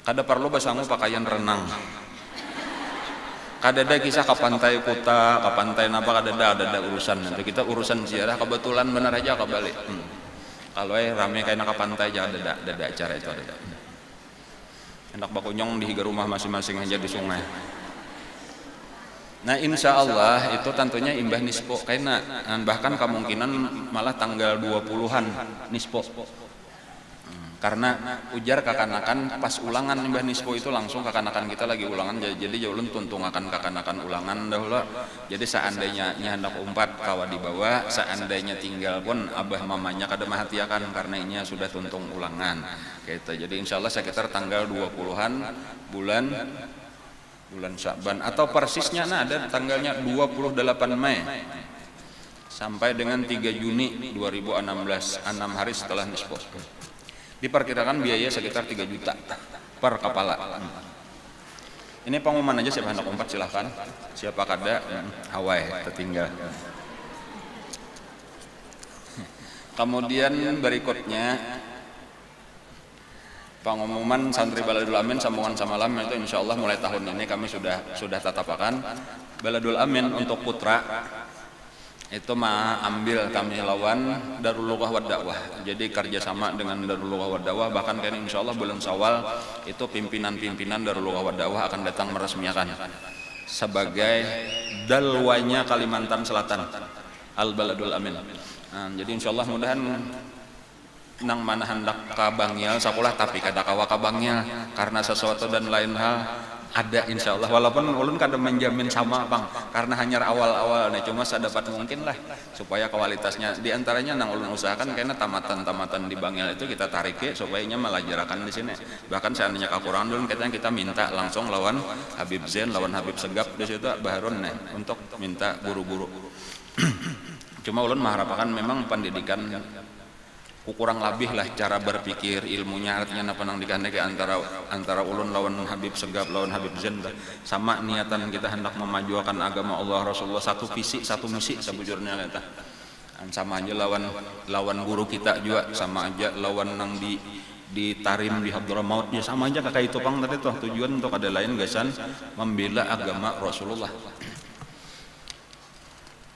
kada perlu basangu pakaian renang, kada ada kisah ke pantai Kuta, ke pantai napa, kada ada urusan. Nanti kita urusan ziarah kebetulan benar aja ke Bali. Kalau rame kayak ke pantai aja ada acara itu ada. Hendak bakunyong di higa rumah masing-masing aja di sungai. Nah insya Allah itu tentunya imbah nispo karena bahkan kemungkinan malah tanggal 20-an nispo. Karena ujar kakanakan pas ulangan imbah nispo itu langsung kakanakan kita lagi ulangan, jadi ulun tuntung akan kakanakan ulangan dahulu. Jadi seandainya hendak umpat kawa di bawah, seandainya tinggal pun abah mamanya kada mahatiakan karena ini sudah tuntung ulangan. Gitu. Jadi insya Allah sekitar tanggal 20-an bulan Sya'ban atau persisnya ada tanggalnya 28 Mei sampai dengan 3 Juni 2016, 6 hari setelah nispo. Diperkirakan biaya sekitar 3 juta per kepala. Ini pengumuman aja, siapa hendak umpat silahkan, siapa kada Hawaii tertinggal. Kemudian berikutnya pengumuman santri Baladul Amin sambungan samalam itu insya Allah mulai tahun ini kami sudah tatapakan. Baladul Amin untuk putra itu ambil kami lawan Darul Lughah wad Dakwah. Jadi kerjasama dengan Darul Lughah wad Dakwah, bahkan kan insya Allah bulan Syawal itu pimpinan Darul Lughah wad Dakwah akan datang meresmikan sebagai dalwanya Kalimantan Selatan Al Baladul Amin. Nah, jadi insya Allah mudahan nang mana hendak kabangnya sekolah tapi kada kawa kabangnya karena sesuatu dan lain hal ada insya Allah, walaupun ulun kada menjamin sama bang karena hanya awal-awal nih, cuma sedapat mungkin lah supaya kualitasnya diantaranya nang ulun usahakan karena tamatan di Bangil itu kita tarik supaya nya melajarakan di sini. Bahkan seandainya kekurangan dulu kita minta langsung lawan Habib Zain, lawan Habib Segap di situ Baharun nih untuk minta guru-guru. Cuma ulun mengharapkan memang pendidikan kurang lebih lah cara berpikir ilmunya, artinya apa nang dikandeke antara ulun lawan Habib Segap lawan Habib Zain sama niatan kita hendak memajukan agama Allah Rasulullah, satu visi satu misi sebujurnya kita sama aja lawan guru kita juga, sama aja lawan nang di Tarim di Hadramaut ya sama aja kakak itu pang tadi tuh tujuan untuk ada lain gasan membela agama Rasulullah.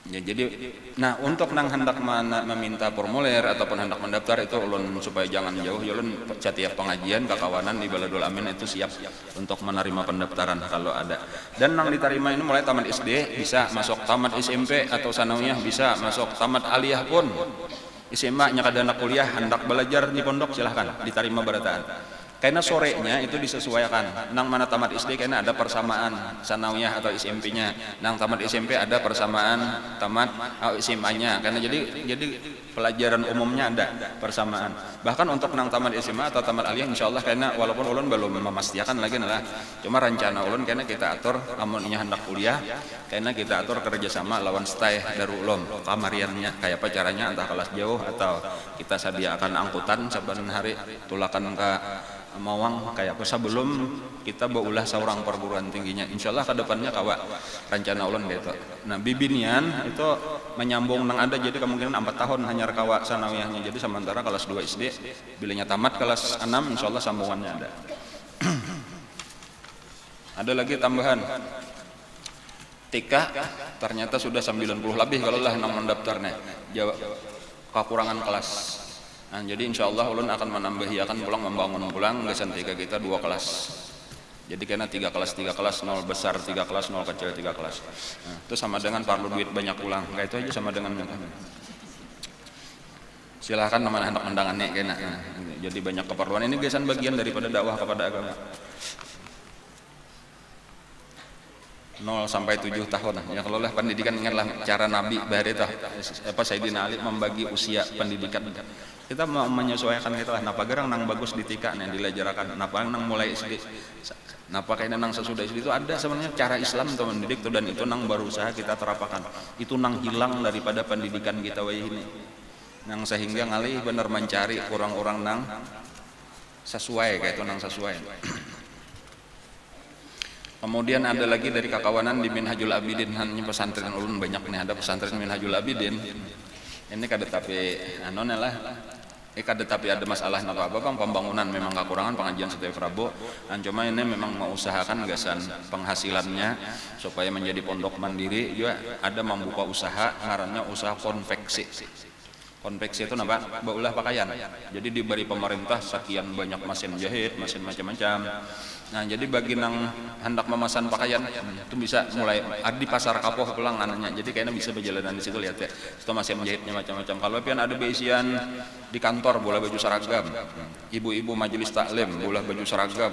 Ya, jadi, nah untuk nang hendak meminta formulir ataupun hendak mendaftar itu ulun supaya jangan jauh, ulun setiap pengajian kakawanan di Baladul Amin itu siap untuk menerima pendaftaran kalau ada. Dan nang diterima ini mulai tamat SD bisa masuk tamat SMP atau sanawiyah bisa masuk tamat aliyah pun. SMA nya kada anak kuliah hendak belajar di pondok silahkan diterima berataan. Karena sorenya itu disesuaikan. Nang mana tamat SD karena ada persamaan sanawiyah atau SMP-nya. Nang tamat SMP ada persamaan tamat SMA-nya. Karena jadi pelajaran umumnya ada persamaan. Bahkan untuk nang tamat SMA atau tamat aliyah insyaallah karena walaupun ulun belum memastikan lagi lah. Cuma rencana ulun karena kita atur amunnya hendak kuliah, karena kita atur kerjasama lawan stay Darul Ulum kamariannya kayak apa caranya, entah kelas jauh atau kita sediakan angkutan saban hari tulakan ke Mawang kayak apa sebelum kita baulah seorang perguruan tingginya insyaallah ke depannya kawa rencana ulun gitu. Nah bibinian itu menyambung nang ada jadi kemungkinan 4 tahun hanya kawa sanawiyahnya, jadi sementara kelas 2 SD bilanya tamat kelas 6 insyaallah sambungannya ada. Ada lagi tambahan TK ternyata sudah 90 lebih kalau lah nang mendaftarnya jawab kekurangan kelas. Nah, jadi insya Allah ulun akan menambahi akan pulang membangun pulang gasan 3 kita 2 kelas. Jadi karena 3 kelas 0 besar 3 kelas 0 kecil 3 kelas. Nah, itu sama dengan perlu duit banyak pulang. Kayak itu aja sama dengan silahkan teman hendak mendangannya kena. Nah, jadi banyak keperluan ini gasan bagian daripada dakwah kepada agama. 0 sampai 7 tahun ya kalau lah pendidikan ingatlah cara Nabi bahari apa Sayyidina Ali membagi usia pendidikan kita mau menyesuaikan itu lah napa gerang nang bagus ditika nih dilajarakan napa nang mulai SD napa kayaknya nang sesudah SD itu ada sebenarnya cara Islam untuk mendidik tuh, dan itu nang berusaha kita terapkan itu nang hilang daripada pendidikan kita ini nang sehingga ngalih bener mencari orang-orang nang sesuai kayak itu nang sesuai. Kemudian ada lagi dari kakawanan di Minhajul Abidin, hanya pesantren ulun banyak nih ada pesantren Minhajul Abidin. Ini kada tapi anone lah. Kada tapi ada masalah apa bang pembangunan memang kekurangan pengajian setiap Rabu. Cuma ini memang mengusahakan gasan penghasilannya supaya menjadi pondok mandiri juga ada membuka usaha ngarannya usaha konveksi. Konveksi itu apa? Baulah pakaian. Jadi diberi pemerintah sekian banyak mesin jahit, mesin macam-macam. Nah, jadi bagi nang hendak memesan pakaian itu bisa mulai ada di pasar Kapoh pulang anaknya. Jadi kayaknya bisa berjalanan di situ lihat ya. Itu mesin jahitnya macam-macam. Kalau pian ada beisian di kantor boleh baju seragam. Ibu-ibu majelis taklim boleh baju seragam.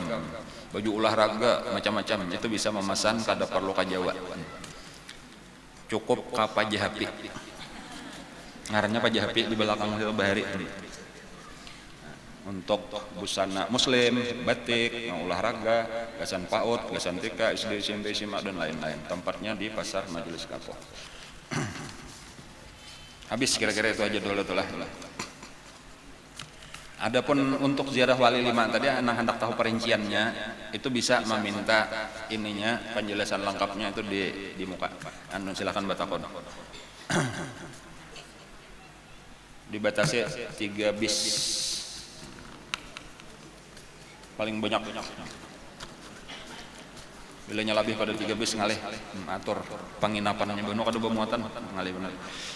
Baju olahraga macam-macam. Itu bisa memesan kada perlu ka Jawa. Cukup ka Pajahapi. Ngarannya Pajahapi di belakang itu bahari. Untuk busana muslim, batik, olahraga, gasan PAUD, gasan TK, SD, SMP, SMA dan lain-lain. Tempatnya di Pasar Majelis Kapoh. Habis kira-kira itu aja dulu tuh lah. Adapun untuk ziarah wali 5 tadi anak hendak tahu perinciannya itu bisa meminta ininya penjelasan lengkapnya itu di muka. Silakan batakon. Dibatasi 3 bis. Paling banyak bilanya lebih pada 3 bis ngalih atur penginapannya bener kada bermuatan ngalih bener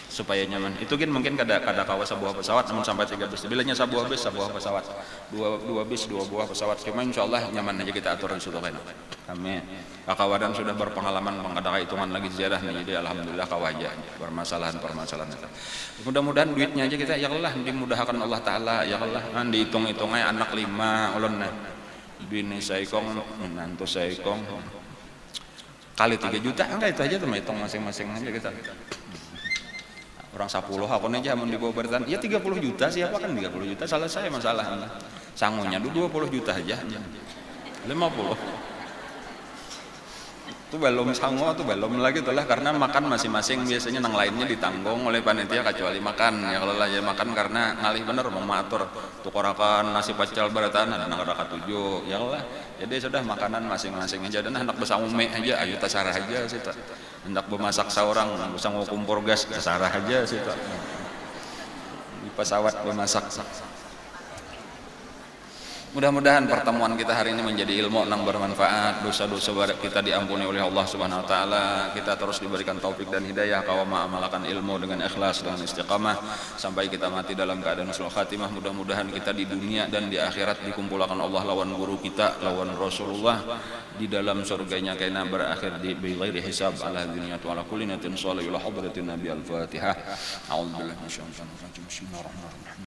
supaya nyaman itu kan mungkin kada kawa sebuah pesawat namun sampai 3 bis bilanya sebuah pesawat dua bis 2 buah pesawat cuma insyaallah nyaman aja kita atur di situ kan kami kakawadan sudah berpengalaman mengadakan hitungan lagi ziarah nih jadi alhamdulillah kawaja permasalahan mudah-mudahan duitnya aja kita ya Allah dimudahkan Allah Ta'ala ya Allah dihitung-hitungnya anak 5 ulun bini saikong menantu saikong kali 3 juta enggak itu aja tuh hitung masing-masing aja kita orang 10 aku aja mau dibawa bertahan ya 30 juta siapa kan 30 juta salah saya masalah sangunya 20 juta aja 50 Itu belum sanggup, tuh belum lagi tuh lah, karena makan masing-masing biasanya nang lainnya ditanggung oleh panitia kecuali makan ya. Kalau lah ya makan karena ngalih bener mau matur tukarakan nasi pecel beratan ada nang raka 7 ya lah. Jadi sudah makanan masing-masing aja, dan hendak bersama ume aja ayo tasarah aja sih tak. Hendak bemasak seorang bersama kumpul gas tasarah aja sih tak. Di pesawat bemasak. Mudah-mudahan pertemuan kita hari ini menjadi ilmu yang bermanfaat, dosa-dosa kita diampuni oleh Allah Subhanahu wa taala, kita terus diberikan taufik dan hidayah kaum mengamalkan ilmu dengan ikhlas dan istiqamah sampai kita mati dalam keadaan husnul khatimah. Mudah-mudahan kita di dunia dan di akhirat dikumpulkan Allah lawan guru kita, lawan Rasulullah di dalam surganya kena berakhir di bighairi hisab ala dunya wa ala kulli natin salih ila hadratin nabi al-fatihah. A'udzubillahi minasyaitonir rajim. Bismillahirrahmanirrahim.